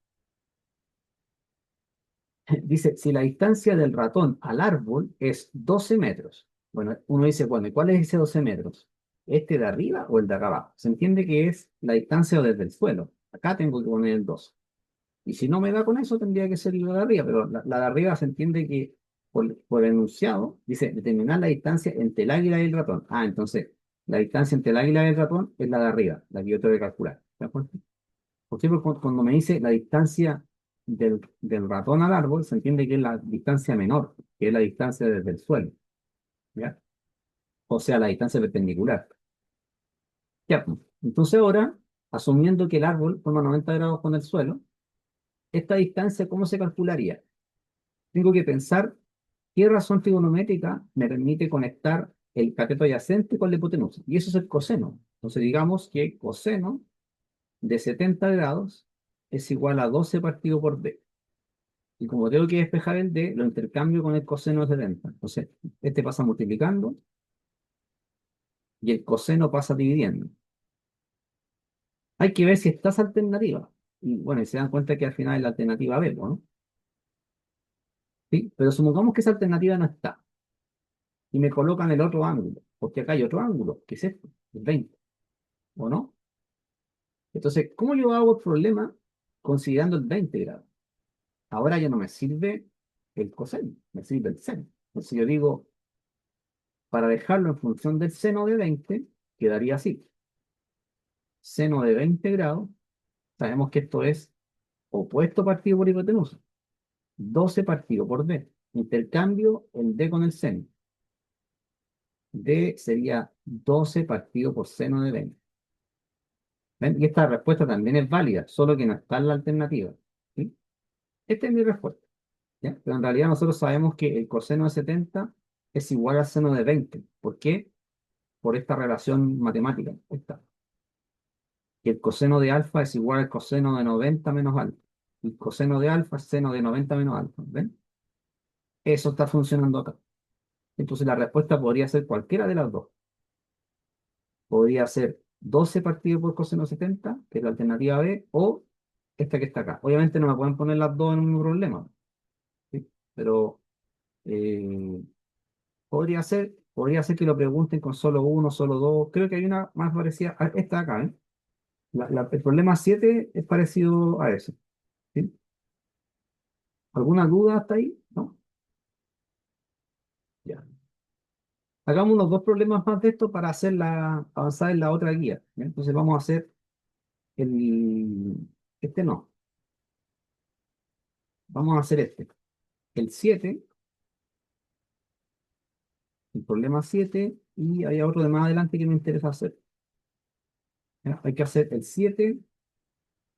Dice, si la distancia del ratón al árbol es 12 metros. Bueno, uno dice, bueno, ¿y cuál es ese 12 metros? ¿Este de arriba o el de acá abajo? Se entiende que es la distancia desde el suelo. Acá tengo que poner el 12. Y si no me da con eso, tendría que ser la de arriba, pero la de arriba se entiende que por el enunciado dice determinar la distancia entre el águila y el ratón. Ah, entonces la distancia entre el águila y el ratón es la de arriba, la que yo tengo que calcular. ¿De acuerdo? Por ejemplo, cuando me dice la distancia del ratón al árbol, se entiende que es la distancia menor, que es la distancia desde el suelo. ¿Ya? O sea, la distancia perpendicular. Ya, pues. Entonces ahora, asumiendo que el árbol forma 90 grados con el suelo, esta distancia, ¿cómo se calcularía? Tengo que pensar qué razón trigonométrica me permite conectar el cateto adyacente con la hipotenusa. Y eso es el coseno. Entonces digamos que coseno de 70 grados es igual a 12 partido por d. Y como tengo que despejar el d, lo intercambio con el coseno de 70. Entonces, este pasa multiplicando y el coseno pasa dividiendo. Hay que ver si está esa alternativa. Y bueno, y se dan cuenta que al final es la alternativa B, ¿no? ¿Sí? Pero supongamos que esa alternativa no está. Y me colocan el otro ángulo, porque acá hay otro ángulo, que es este, el 20, ¿o no? Entonces, ¿cómo yo hago el problema considerando el 20 grados? Ahora ya no me sirve el coseno, me sirve el seno. Entonces yo digo, para dejarlo en función del seno de 20 quedaría así. Seno de 20 grados, sabemos que esto es opuesto partido por hipotenusa. 12 partido por d. Intercambio el d con el seno. D sería 12 partido por seno de 20. ¿Ven? Y esta respuesta también es válida, solo que no está en la alternativa. ¿Sí? Esta es mi respuesta. ¿Ya? Pero en realidad nosotros sabemos que el coseno de 70 es igual al seno de 20. ¿Por qué? Por esta relación matemática. Esta. Que el coseno de alfa es igual al coseno de 90 menos alfa. El coseno de alfa es seno de 90 menos alfa. ¿Ven? Eso está funcionando acá. Entonces la respuesta podría ser cualquiera de las dos. Podría ser 12 partido por coseno de 70, que es la alternativa B, o esta que está acá. Obviamente no me pueden poner las dos en un problema, ¿sí? Pero eh, podría ser que lo pregunten con solo uno, solo dos. Creo que hay una más parecida a esta de acá, ¿eh? El problema 7 es parecido a eso, ¿sí? ¿Alguna duda hasta ahí? ¿No? Ya. Hagamos unos dos problemas más de esto para avanzar en la otra guía. ¿Ya? Entonces vamos a hacer este no, vamos a hacer este. El 7, el problema 7 y hay otro de más adelante que me interesa hacer. ¿Ya? Hay que hacer el 7,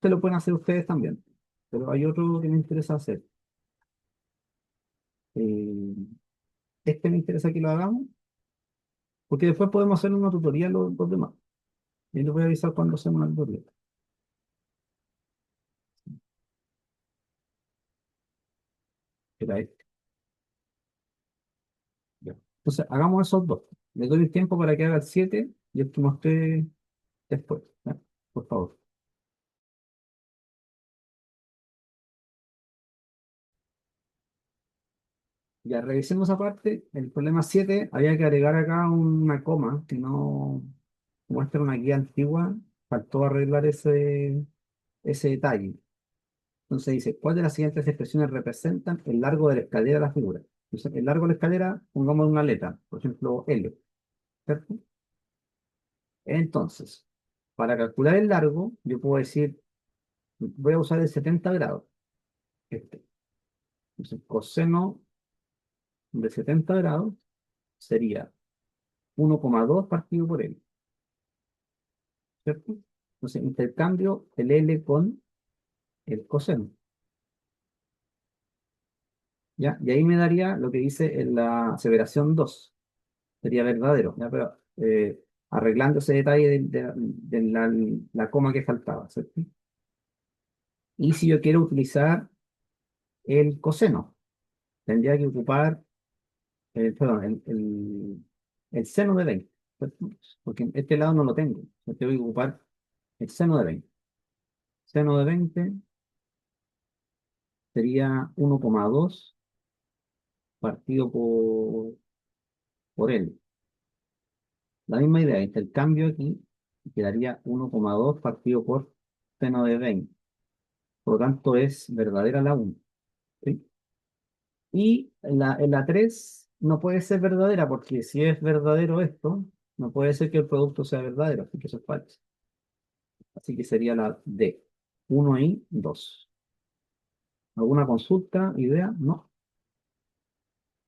se lo pueden hacer ustedes también, pero hay otro que me interesa hacer. Eh, este me interesa que lo hagamos, porque después podemos hacer una tutoría los demás. Y les voy a avisar cuando hacemos una tutoría. Era este. Ya. Entonces, hagamos esos dos. Le doy el tiempo para que haga el 7 y el que mostré después. ¿Ya? Por favor. Ya revisemos aparte. El problema 7 había que agregar acá una coma, que no muestra una guía antigua. Faltó arreglar ese detalle. Entonces dice, ¿cuál de las siguientes expresiones representan el largo de la escalera de la figura? Entonces, el largo de la escalera, pongamos una letra, por ejemplo, L, ¿cierto? Entonces, para calcular el largo, yo puedo decir, voy a usar el 70 grados. Este. Entonces, coseno de 70 grados sería 1,2 partido por L, ¿cierto? Entonces, intercambio el L con el coseno, ¿ya? Y ahí me daría lo que dice en la aseveración 2 sería verdadero, ¿ya? Pero arreglando ese detalle de la coma que faltaba, ¿cierto? Y si yo quiero utilizar el coseno, tendría que ocupar, perdón, el seno de 20, ¿cierto? Porque en este lado no lo tengo, yo tengo que ocupar el seno de 20. Seno de 20 sería 1,2 partido por L. La misma idea, intercambio aquí, quedaría 1,2 partido por seno de 20. Por lo tanto, es verdadera la 1. ¿Sí? Y en la 3 no puede ser verdadera, porque si es verdadero esto, no puede ser que el producto sea verdadero, así que eso es falso. Así que sería la D, 1 y 2. ¿Alguna consulta, idea? No.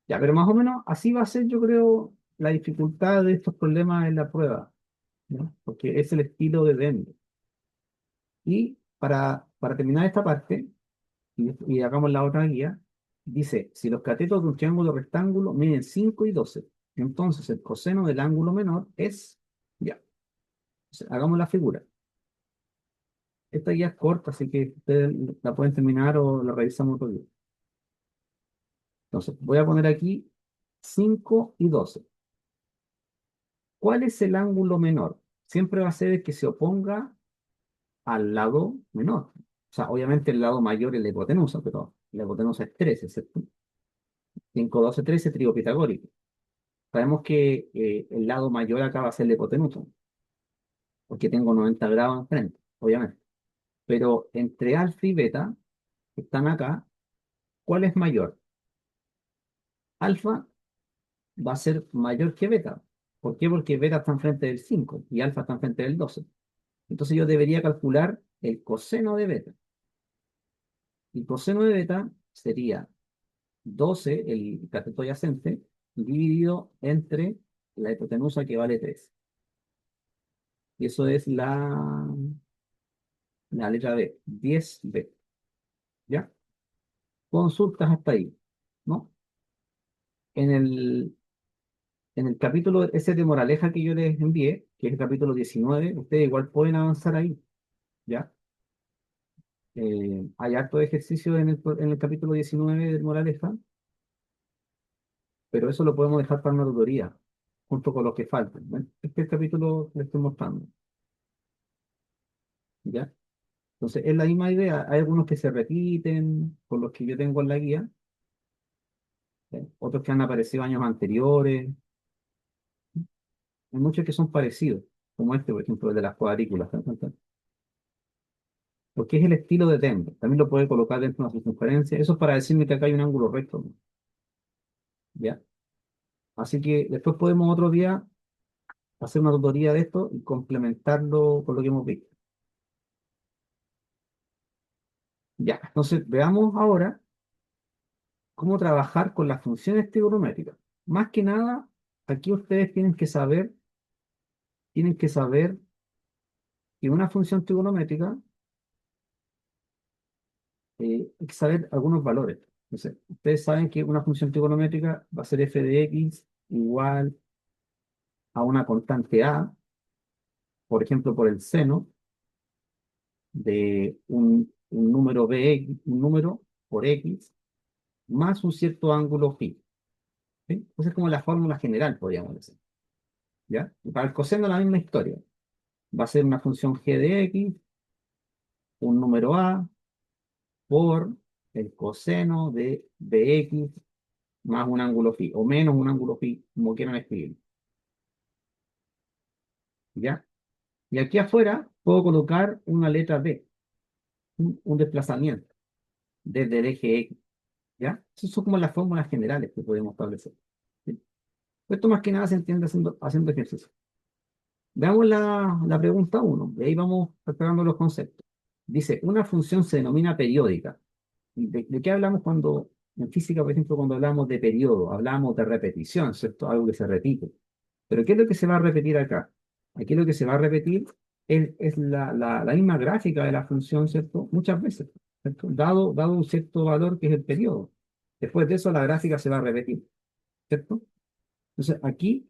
Ya, pero más o menos así va a ser, yo creo, la dificultad de estos problemas en la prueba, ¿no? Porque es el estilo de Denver. Y para terminar esta parte, y hagamos la otra guía, dice, si los catetos de un triángulo rectángulo miden 5 y 12, entonces el coseno del ángulo menor es, ya, entonces, hagamos la figura. Esta guía es corta, así que ustedes la pueden terminar o la revisamos otro día. Entonces, voy a poner aquí 5 y 12. ¿Cuál es el ángulo menor? Siempre va a ser el que se oponga al lado menor. O sea, obviamente el lado mayor es la hipotenusa, pero la hipotenusa es 13, ¿cierto? 5, 12, 13, trígono pitagórico. Sabemos que el lado mayor acá va a ser la hipotenusa, porque tengo 90 grados enfrente. obviamente. Pero entre alfa y beta, que están acá, ¿cuál es mayor? Alfa va a ser mayor que beta. ¿Por qué? Porque beta está enfrente del 5 y alfa está enfrente del 12. Entonces yo debería calcular el coseno de beta. El coseno de beta sería 12, el cateto adyacente, dividido entre la hipotenusa que vale 3. Y eso es la letra B, 10B. ¿Ya? Consultas hasta ahí, ¿no? En el, en el capítulo ese de moraleja que yo les envié, que es el capítulo 19, ustedes igual pueden avanzar ahí, ¿ya? Hay harto de ejercicio en el capítulo 19 de moraleja, pero eso lo podemos dejar para una tutoría, junto con los que faltan, ¿ven? Este es el capítulo que les estoy mostrando, ¿ya? Entonces, es la misma idea. Hay algunos que se repiten, con los que yo tengo en la guía, ¿ya? Otros que han aparecido años anteriores. Hay muchos que son parecidos, como este, por ejemplo, el de las cuadrículas, ¿te das cuenta? Porque es el estilo de Denver. También lo puede colocar dentro de una circunferencia. Eso es para decirme que acá hay un ángulo recto, ¿no? ¿Ya? Así que después podemos otro día hacer una tutoría de esto y complementarlo con lo que hemos visto. Ya, entonces veamos ahora cómo trabajar con las funciones trigonométricas. Más que nada, aquí ustedes tienen que saber que una función trigonométrica, hay que saber algunos valores. Entonces, ustedes saben que una función trigonométrica va a ser f de x igual a una constante a, por ejemplo, por el seno de un número bx, un número por x, más un cierto ángulo phi. ¿Sí? Esa es como la fórmula general, podríamos decir. ¿Ya? Y para el coseno la misma historia. Va a ser una función g de x, un número a, por el coseno de bx más un ángulo phi, o menos un ángulo phi, como quieran escribir. ¿Ya? Y aquí afuera puedo colocar una letra b, un desplazamiento desde el eje x. ¿Ya? Esas son como las fórmulas generales que podemos establecer. ¿Sí? Esto más que nada se entiende haciendo ejercicio. Veamos la pregunta uno, de ahí vamos preparando los conceptos. Dice, una función se denomina periódica. ¿De qué hablamos cuando, en física, por ejemplo, cuando hablamos de periodo? Hablamos de repetición, ¿cierto? Algo que se repite. Pero ¿qué es lo que se va a repetir acá? Aquí lo que se va a repetir es la misma gráfica de la función, ¿cierto? Muchas veces, ¿cierto? Dado un cierto valor que es el periodo. Después de eso la gráfica se va a repetir, ¿cierto? Entonces aquí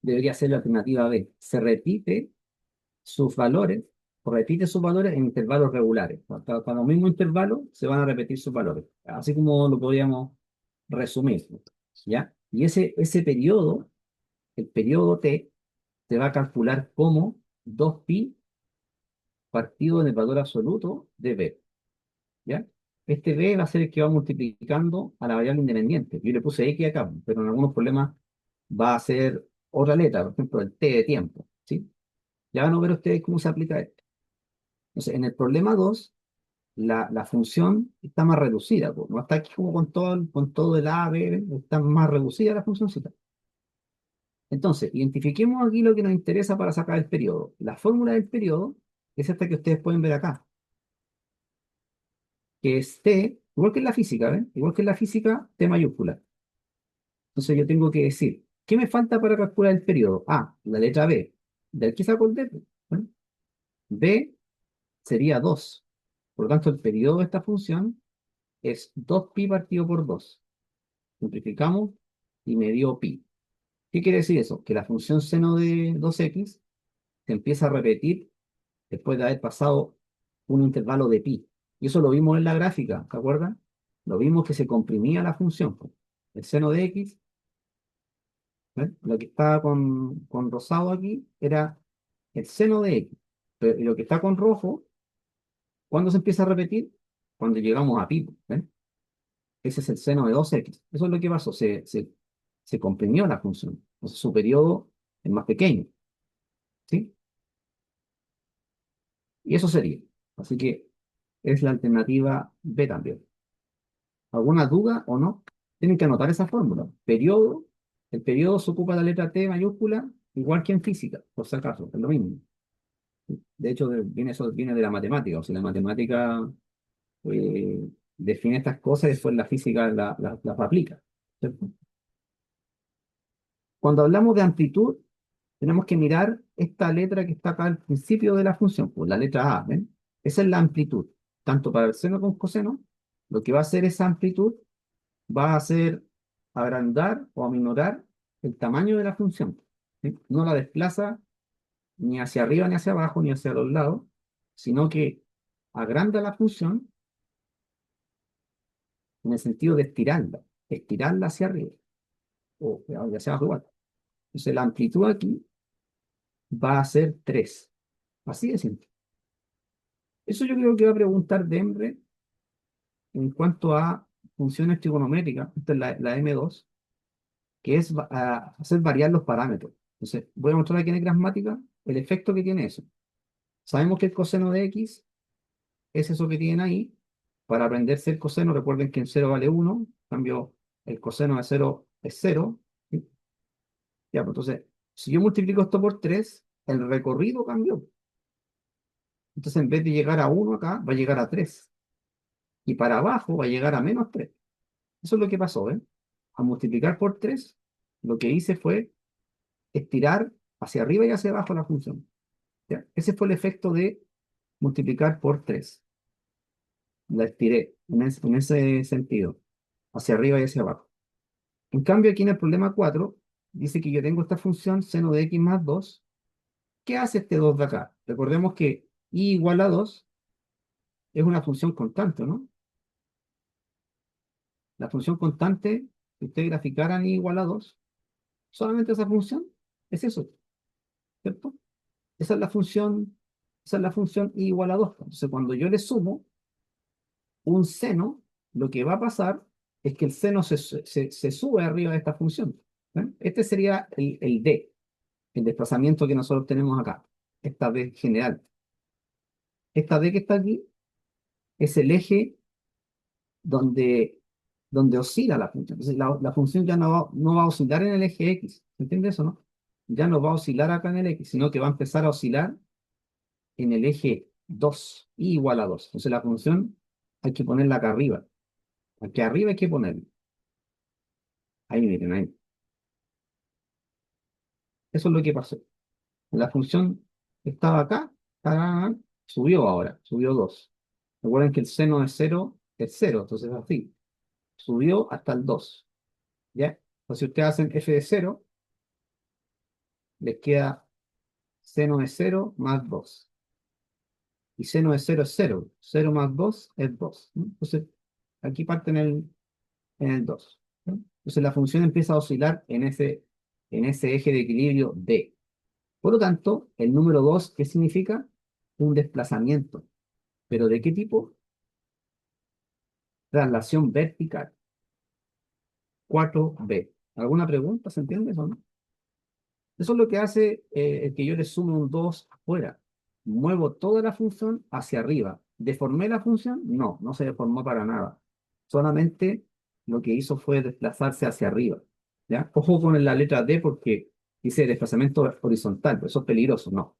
debería ser la alternativa B. Se repite sus valores en intervalos regulares. Para los mismos intervalos se van a repetir sus valores. Así como lo podríamos resumir, ¿ya? Y ese periodo, el periodo T, se va a calcular como 2pi partido del valor absoluto de B, ¿ya? Este B va a ser el que va multiplicando a la variable independiente. Yo le puse X acá, pero en algunos problemas va a ser otra letra, por ejemplo, el T de tiempo, ¿sí? Ya van a ver ustedes cómo se aplica esto. Entonces, en el problema 2 la función está más reducida, po. No está aquí como con todo el A, B, está más reducida la funcióncita. Entonces, identifiquemos aquí lo que nos interesa para sacar el periodo. La fórmula del periodo es esta que ustedes pueden ver acá, que es T, igual que en la física, ¿ven? Igual que en la física, T mayúscula. Entonces yo tengo que decir, ¿qué me falta para calcular el periodo? A, la letra B. ¿De aquí saco el D? ¿Ven? B sería 2. Por lo tanto, el periodo de esta función es 2pi partido por 2. Simplificamos y me dio pi. ¿Qué quiere decir eso? Que la función seno de 2x se empieza a repetir después de haber pasado un intervalo de pi. Y eso lo vimos en la gráfica, ¿te acuerdas? Lo vimos que se comprimía la función, po. El seno de x, ¿ves? Lo que estaba con rosado aquí era el seno de x. Pero, y lo que está con rojo, ¿cuándo se empieza a repetir? Cuando llegamos a pi, ¿ves? Ese es el seno de 2x. Eso es lo que pasó, se comprimió la función. Entonces su periodo es más pequeño, ¿sí? Y eso sería. Así que es la alternativa B también. ¿Alguna duda o no? Tienen que anotar esa fórmula. Periodo, el periodo se ocupa la letra T mayúscula, igual que en física, por si acaso, es lo mismo. De hecho, eso viene de la matemática. O sea, la matemática define estas cosas y después la física las aplica. ¿Cierto? Cuando hablamos de amplitud, tenemos que mirar esta letra que está acá al principio de la función, pues la letra A, ¿ven? Esa es la amplitud. Tanto para el seno como coseno, lo que va a hacer esa amplitud va a hacer agrandar o aminorar el tamaño de la función. ¿Sí? No la desplaza ni hacia arriba, ni hacia abajo, ni hacia los lados, sino que agranda la función en el sentido de estirarla hacia arriba o hacia abajo igual. Entonces la amplitud aquí va a ser 3. Así de simple. Eso yo creo que va a preguntar Demre en cuanto a funciones trigonométricas, esta es la M2, que es hacer variar los parámetros. Entonces, voy a mostrar aquí en gramática el efecto que tiene eso. Sabemos que el coseno de X es eso que tienen ahí. Para aprenderse el coseno, recuerden que en cero vale 1, en cambio el coseno de cero es 0. ¿Sí? Ya, pues entonces, si yo multiplico esto por 3, el recorrido cambió. Entonces, en vez de llegar a 1 acá, va a llegar a 3. Y para abajo va a llegar a -3. Eso es lo que pasó, ¿eh? Al multiplicar por 3, lo que hice fue estirar hacia arriba y hacia abajo la función. ¿Ya? Ese fue el efecto de multiplicar por 3. La estiré en ese sentido, hacia arriba y hacia abajo. En cambio, aquí en el problema 4, dice que yo tengo esta función seno de x más 2. ¿Qué hace este 2 de acá? Recordemos que y igual a 2 es una función constante, ¿no? La función constante, si ustedes graficaran y igual a 2, solamente esa función es eso, ¿cierto? Esa es la función, esa es la función i igual a 2. Entonces, cuando yo le sumo un seno, lo que va a pasar es que el seno se sube arriba de esta función. ¿Ven? Este sería el d, el desplazamiento que nosotros tenemos acá, esta d general. Esta d que está aquí es el eje donde, donde oscila la función. Entonces, la función ya no va a oscilar en el eje x. ¿Entiendes eso, no? Ya no va a oscilar acá en el x, sino que va a empezar a oscilar en el eje 2, y igual a 2. Entonces la función hay que ponerla acá arriba. Aquí arriba hay que ponerla. Ahí miren, ahí. Eso es lo que pasó. La función estaba acá, tarán, subió ahora, subió 2. Recuerden que el seno de 0 es 0, entonces así. Subió hasta el 2. ¿Ya? Entonces si ustedes hacen f de 0, les queda seno de 0 más 2. Y seno de 0 es 0. 0 más 2 es 2. ¿No? Entonces, aquí parte en el 2. ¿No? Entonces la función empieza a oscilar en ese eje de equilibrio D. Por lo tanto, el número 2, ¿qué significa? Un desplazamiento. ¿Pero de qué tipo? Traslación vertical. 4B. ¿Alguna pregunta? ¿Se entiende eso, no? Eso es lo que hace el que yo le sume un 2 afuera. Muevo toda la función hacia arriba. ¿Deformé la función? No, no se deformó para nada. Solamente lo que hizo fue desplazarse hacia arriba. ¿Ya? Ojo con la letra D porque dice desplazamiento horizontal, pero eso es peligroso. No.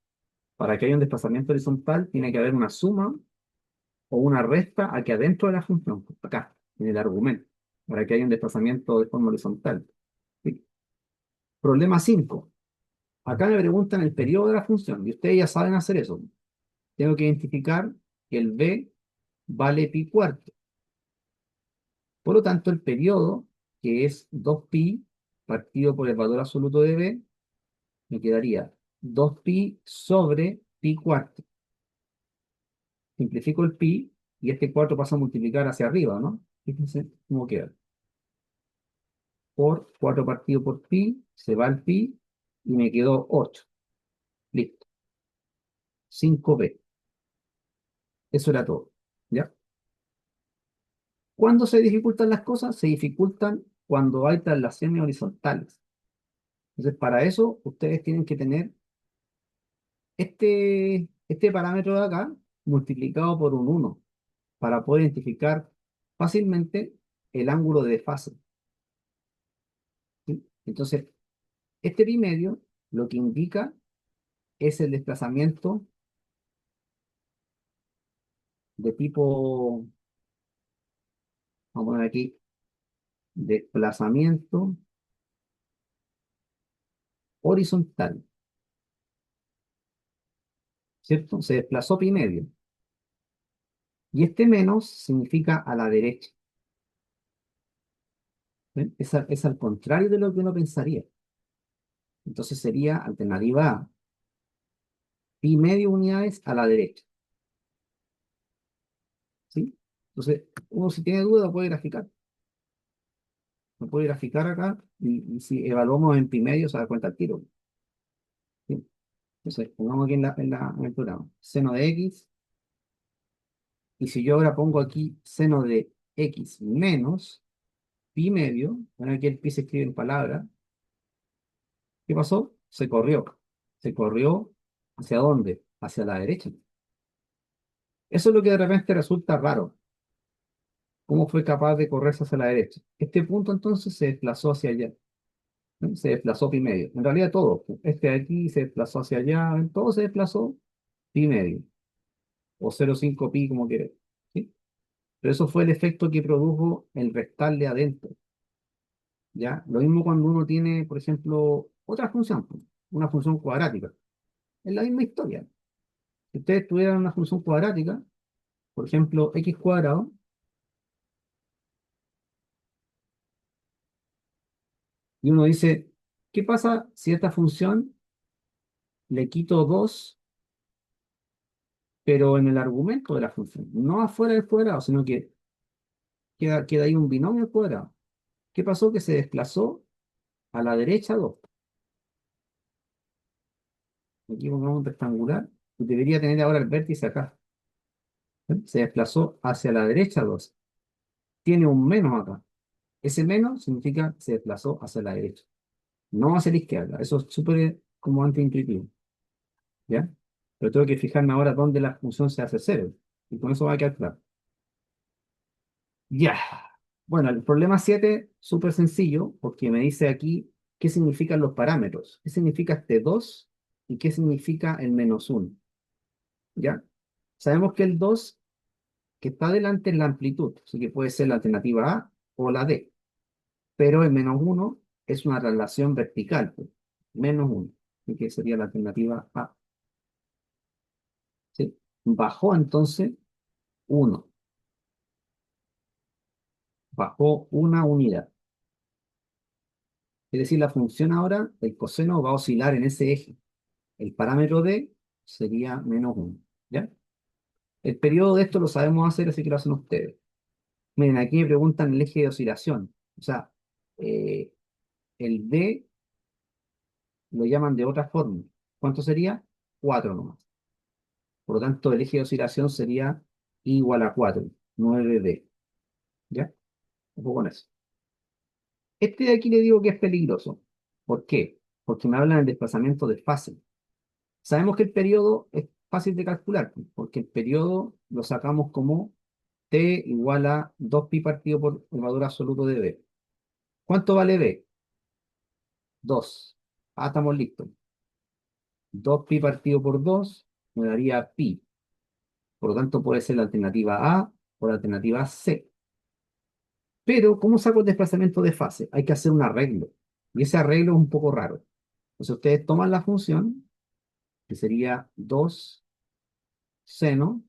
Para que haya un desplazamiento horizontal tiene que haber una suma o una resta aquí adentro de la función, acá, en el argumento, para que haya un desplazamiento de forma horizontal. ¿Sí? Problema 5. Acá me preguntan el periodo de la función y ustedes ya saben hacer eso. Tengo que identificar que el b vale pi cuarto. Por lo tanto, el periodo, que es 2pi partido por el valor absoluto de b, me quedaría 2pi sobre pi cuarto. Simplifico el pi y este 4 pasa a multiplicar hacia arriba, ¿no? Fíjense cómo queda. Por 4 partido por pi, se va el pi y me quedó 8. Listo. 5p. Eso era todo. ¿Ya? ¿Cuándo se dificultan las cosas? Se dificultan cuando hay traslaciones horizontales. Entonces, para eso, ustedes tienen que tener este. este parámetro de acá multiplicado por un uno para poder identificar fácilmente el ángulo de desfase. ¿Sí? Entonces, este pi medio lo que indica es el desplazamiento de tipo, vamos a poner aquí, desplazamiento horizontal, ¿cierto? Se desplazó pi medio. Y este menos significa a la derecha. ¿Ven? Es al contrario de lo que uno pensaría. Entonces sería alternativa A, pi medio unidades a la derecha. ¿Sí? Entonces, uno si tiene duda puede graficar. Lo puede graficar acá y si evaluamos en pi medio se da cuenta al tiro. ¿Sí? Entonces, pongamos aquí en el programa. Seno de x. Y si yo ahora pongo aquí seno de x menos pi medio, bueno, aquí el pi se escribe en palabras. ¿Qué pasó? Se corrió. ¿Se corrió hacia dónde? Hacia la derecha. Eso es lo que de repente resulta raro. ¿Cómo fue capaz de correrse hacia la derecha? Este punto entonces se desplazó hacia allá. ¿No? Se desplazó pi medio. En realidad todo. Este de aquí se desplazó hacia allá. Todo se desplazó pi medio. O 0,5 pi, como quieras. ¿Sí? Pero eso fue el efecto que produjo el restarle adentro. ¿Ya? Lo mismo cuando uno tiene, por ejemplo, otra función, pues, una función cuadrática. Es la misma historia. Si ustedes tuvieran una función cuadrática, por ejemplo, x cuadrado, y uno dice, ¿qué pasa si a esta función le quito 2 pero en el argumento de la función? No afuera del cuadrado, sino que queda ahí un binomio al cuadrado. ¿Qué pasó? Que se desplazó a la derecha 2. Aquí pongamos un rectangular, y debería tener ahora el vértice acá. ¿Eh? Se desplazó hacia la derecha 2. Tiene un menos acá. Ese menos significa que se desplazó hacia la derecha, no hacia la izquierda. Eso es súper como antiintuitivo. ¿Ya? Pero tengo que fijarme ahora dónde la función se hace cero. Y con eso va a quedar claro. Ya. Bueno, el problema 7 súper sencillo, porque me dice aquí qué significan los parámetros. ¿Qué significa este 2 y qué significa el menos uno? ¿Ya? Sabemos que el 2 que está delante es la amplitud, así que puede ser la alternativa A o la D. Pero el menos uno es una relación vertical, pues, menos uno, y que sería la alternativa A. ¿Sí? Bajó entonces uno, bajó una unidad. Es decir, la función ahora, el coseno va a oscilar en ese eje. El parámetro D sería menos uno. ¿Ya? El periodo de esto lo sabemos hacer, así que lo hacen ustedes. Miren, aquí me preguntan el eje de oscilación. O sea, eh, el D lo llaman de otra forma. ¿Cuánto sería? 4 nomás. Por lo tanto, el eje de oscilación sería igual a 4, 9D. ¿Ya? Ojo con eso. Este de aquí le digo que es peligroso. ¿Por qué? Porque me hablan del desplazamiento de fase. Sabemos que el periodo es fácil de calcular, porque el periodo lo sacamos como t igual a 2pi partido por el valor absoluto de b. ¿Cuánto vale b? 2. Ah, estamos listos. 2pi partido por 2 me daría pi. Por lo tanto, puede ser la alternativa A o la alternativa C. Pero, ¿cómo saco el desplazamiento de fase? Hay que hacer un arreglo. Y ese arreglo es un poco raro. Entonces, ustedes toman la función, que sería 2 seno,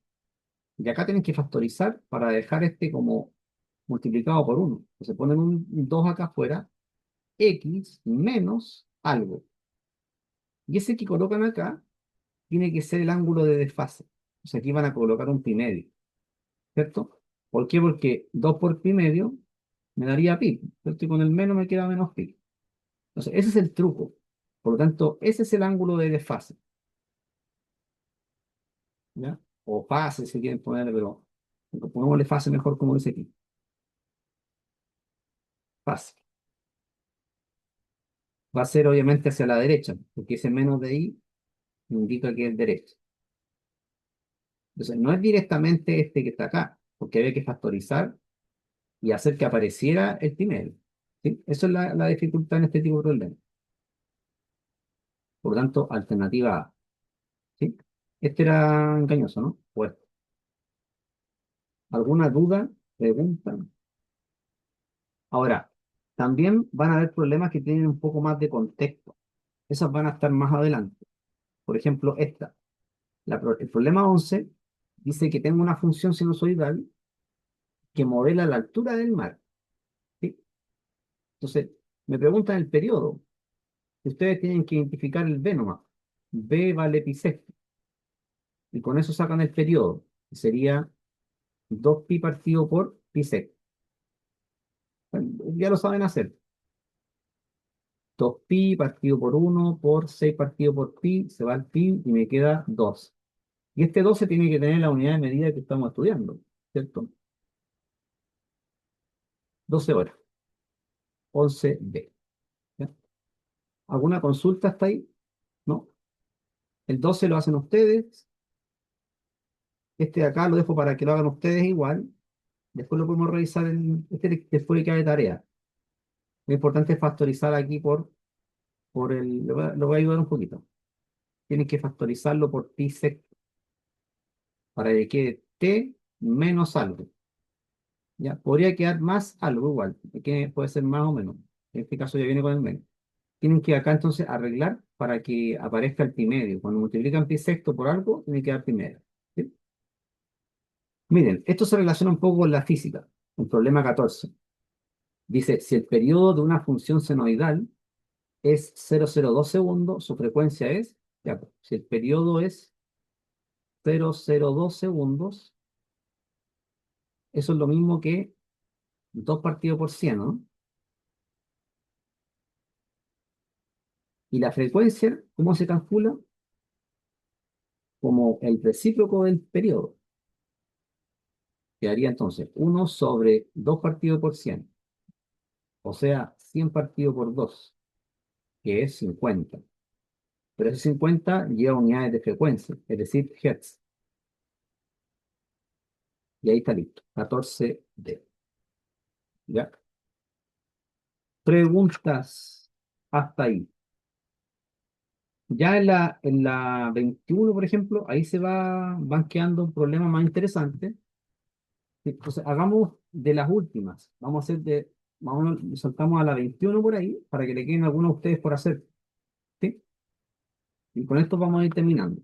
y acá tienen que factorizar para dejar este como multiplicado por uno. Entonces, ponen un 2 acá afuera, x menos algo. Y ese que colocan acá tiene que ser el ángulo de desfase. O sea, aquí van a colocar un pi medio, ¿cierto? ¿Por qué? Porque 2 por pi medio me daría pi, ¿cierto? Y con el menos me queda menos pi. Entonces, ese es el truco. Por lo tanto, ese es el ángulo de desfase, ¿ya? O fase, si quieren ponerle, pero pongámosle fase mejor como dice aquí. Fase. Va a ser obviamente hacia la derecha, porque ese menos de ahí indica que es derecha. Entonces, no es directamente este que está acá, porque había que factorizar y hacer que apareciera el pi medio. ¿Sí? Eso es la dificultad en este tipo de problemas. Por lo tanto, alternativa A. ¿Sí? Este era engañoso, ¿no? Pues, ¿alguna duda? Pregunta. Ahora, también van a haber problemas que tienen un poco más de contexto. Esas van a estar más adelante. Por ejemplo, esta. El problema 11 dice que tengo una función sinusoidal que modela la altura del mar. ¿Sí? Entonces, me preguntan el periodo. Ustedes tienen que identificar el B nomás. B vale pi sexto. Y con eso sacan el periodo. Que sería 2pi partido por pi sexto. Bueno, ya lo saben hacer. 2pi partido por 1 por 6 partido por pi, se va el pi y me queda 2. Y este 12 tiene que tener la unidad de medida que estamos estudiando, ¿cierto? 12 horas, 11B. ¿Ya? ¿Alguna consulta hasta ahí? ¿No? El 12 lo hacen ustedes. Este de acá lo dejo para que lo hagan ustedes igual. Después lo podemos revisar después de que haya tarea. Lo importante es factorizar aquí lo voy a ayudar un poquito. Tienen que factorizarlo por pi sec para que quede t menos algo. ¿Ya? Podría quedar más algo igual, que puede ser más o menos. En este caso ya viene con el menos. Tienen que acá entonces arreglar para que aparezca el pi medio. Cuando multiplican pi sexto por algo, tiene que dar pi medio. ¿Sí? Miren, esto se relaciona un poco con la física. El problema 14. Dice, si el periodo de una función senoidal es 0,02 segundos, su frecuencia es, ya, pues, si el periodo es 0,02 segundos, eso es lo mismo que 2 partido por 100, ¿no? Y la frecuencia, ¿cómo se calcula? Como el recíproco del periodo. Quedaría entonces 1/2 partido por 100, o sea, 100 partido por 2, que es 50. Pero ese 50 lleva unidades de frecuencia, es decir, hertz. Y ahí está listo, 14D. ¿Ya? Preguntas hasta ahí. Ya en la 21, por ejemplo, ahí van quedando problemas más interesantes. Entonces, hagamos de las últimas. Vamos a hacer vamos, saltamos a la 21 por ahí, para que le queden algunos a ustedes por hacer. ¿Sí? Y con esto vamos a ir terminando.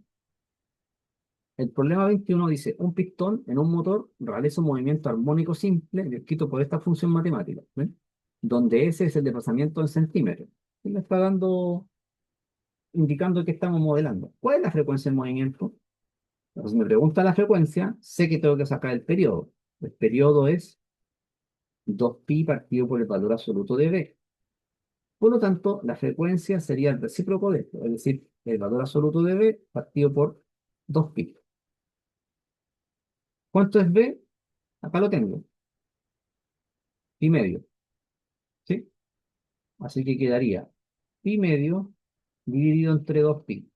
El problema 21 dice, un pistón en un motor realiza un movimiento armónico simple descrito por esta función matemática, ¿ven? Donde ese es el desplazamiento en centímetros. Y me está indicando que estamos modelando. ¿Cuál es la frecuencia del movimiento? Entonces me pregunta la frecuencia, sé que tengo que sacar el periodo. El periodo es 2pi partido por el valor absoluto de B. Por lo tanto, la frecuencia sería el recíproco de esto, es decir, el valor absoluto de B partido por 2pi. ¿Cuánto es B? Acá lo tengo, pi medio, ¿sí? Así que quedaría pi medio dividido entre 2pi.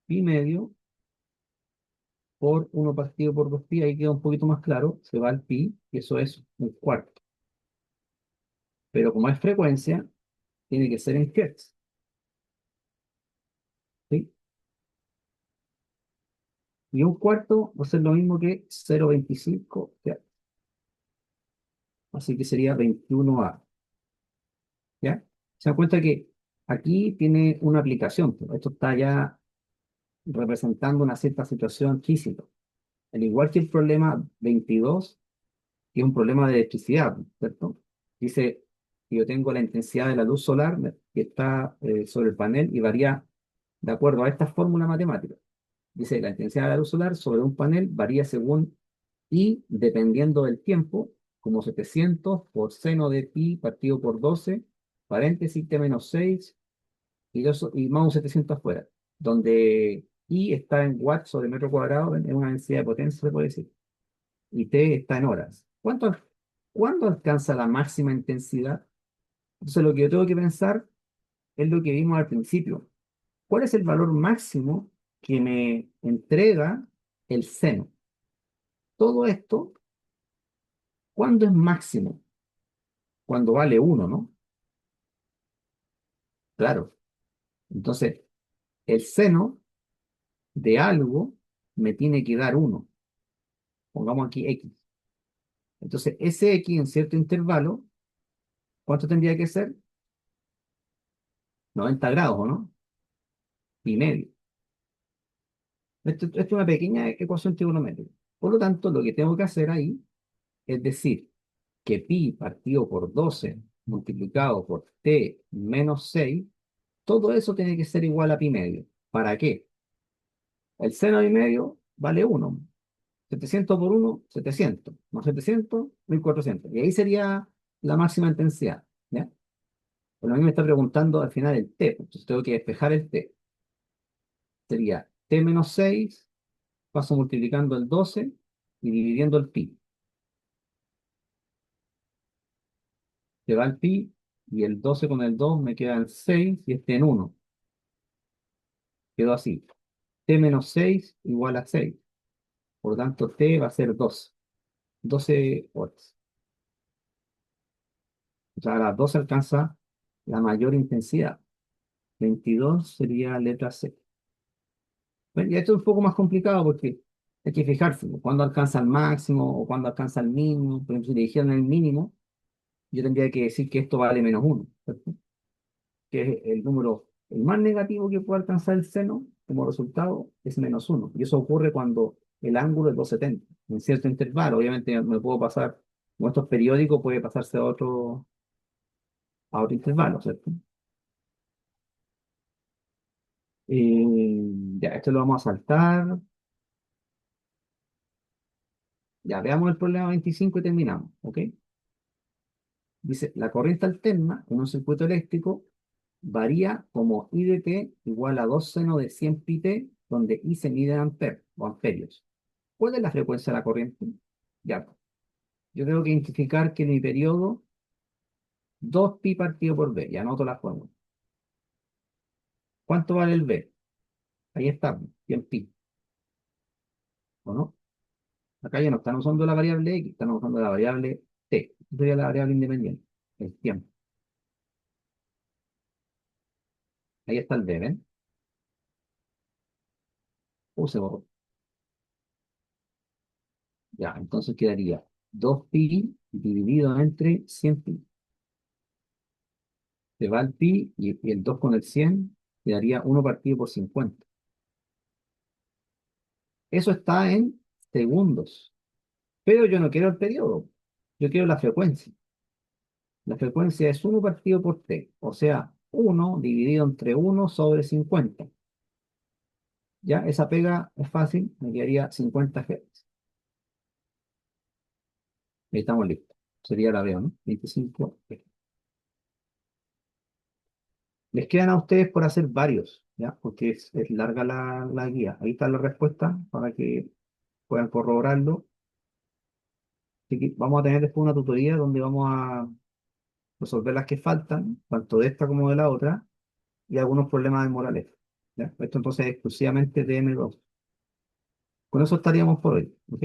Pi medio por 1 partido por 2pi, ahí queda un poquito más claro, se va el pi, y eso es un cuarto. Pero como es frecuencia, tiene que ser en hertz, ¿sí? Y un cuarto va a ser lo mismo que 0,25 hertz. Así que sería 21A. ¿Ya? Se dan cuenta que aquí tiene una aplicación, pues. Esto está ya representando una cierta situación física. Al igual que el problema 22, que es un problema de electricidad, ¿cierto? Dice que yo tengo la intensidad de la luz solar que está sobre el panel y varía de acuerdo a esta fórmula matemática. Dice, la intensidad de la luz solar sobre un panel varía según y dependiendo del tiempo, como 700 por seno de pi partido por 12, paréntesis t menos 6 y más un 700 afuera, donde I está en watts sobre metro cuadrado, en una densidad de potencia, se puede decir, y T está en horas. ¿Cuándo alcanza la máxima intensidad? Entonces lo que yo tengo que pensar es lo que vimos al principio. ¿Cuál es el valor máximo que me entrega el seno. Todo esto, ¿cuándo es máximo? Cuando vale uno, ¿no? Claro. Entonces, el seno de algo me tiene que dar uno. Pongamos aquí X. Entonces, ese X en cierto intervalo, ¿cuánto tendría que ser? 90 grados, ¿o no? Y medio. Esto es una pequeña ecuación trigonométrica. Por lo tanto, lo que tengo que hacer ahí es decir que pi partido por 12 multiplicado por t menos 6, todo eso tiene que ser igual a pi medio. ¿Para qué? El seno de medio vale uno. 700 por uno, 700. Más 700, 1400. Y ahí sería la máxima intensidad. ¿Ya? Pero a mí me está preguntando al final el t. Entonces tengo que despejar el t. Sería t menos 6, paso multiplicando el 12 y dividiendo el pi. Se va el pi y el 12 con el 2 me quedan 6 y este en uno. Quedó así. T menos 6 igual a 6. Por lo tanto, T va a ser 12. 12 horas. O sea, a las 12 alcanza la mayor intensidad. 22 sería letra C. Bueno, y esto es un poco más complicado porque hay que fijarse, ¿no? Cuándo alcanza el máximo o cuándo alcanza el mínimo. Por ejemplo, si le dijeran el mínimo, yo tendría que decir que esto vale menos uno, ¿cierto? Que es el número el más negativo que puede alcanzar el seno como resultado es menos uno. Y eso ocurre cuando el ángulo es 270 en cierto intervalo. Obviamente me puedo pasar, como esto es periódico, puede pasarse a otro intervalo, ¿cierto? Ya, esto lo vamos a saltar. Ya, veamos el problema 25 y terminamos, ¿ok? Dice, la corriente alterna en un circuito eléctrico varía como I de t igual a 2 seno de 100 pi t, donde I se mide en amperes o amperios. ¿Cuál es la frecuencia de la corriente? Ya, yo tengo que identificar que en mi periodo 2 pi partido por b, ya anoto la fórmula. ¿Cuánto vale el b? Ahí está, 100 pi, ¿o no? Acá ya no están usando la variable x, están usando la variable t. Esta sería la variable independiente, el tiempo. Ahí está el b, ¿ven? Se borró. Ya, entonces quedaría 2 pi dividido entre 100 pi. Se va el pi y el 2 con el 100 quedaría uno partido por 50. Eso está en segundos. Pero yo no quiero el periodo, yo quiero la frecuencia. La frecuencia es uno partido por t, o sea, uno dividido entre uno sobre 50. Ya, esa pega es fácil, me quedaría 50 Hz. Ahí estamos listos. Sería la veo, ¿no? 25 Hz. Les quedan a ustedes por hacer varios, ¿ya? Porque es larga la guía. Ahí está la respuesta para que puedan corroborarlo. Así que vamos a tener después una tutoría donde vamos a resolver las que faltan, tanto de esta como de la otra, y algunos problemas de Morales. ¿Ya? Esto entonces es exclusivamente de M2. Con eso estaríamos por hoy. ¿Ok?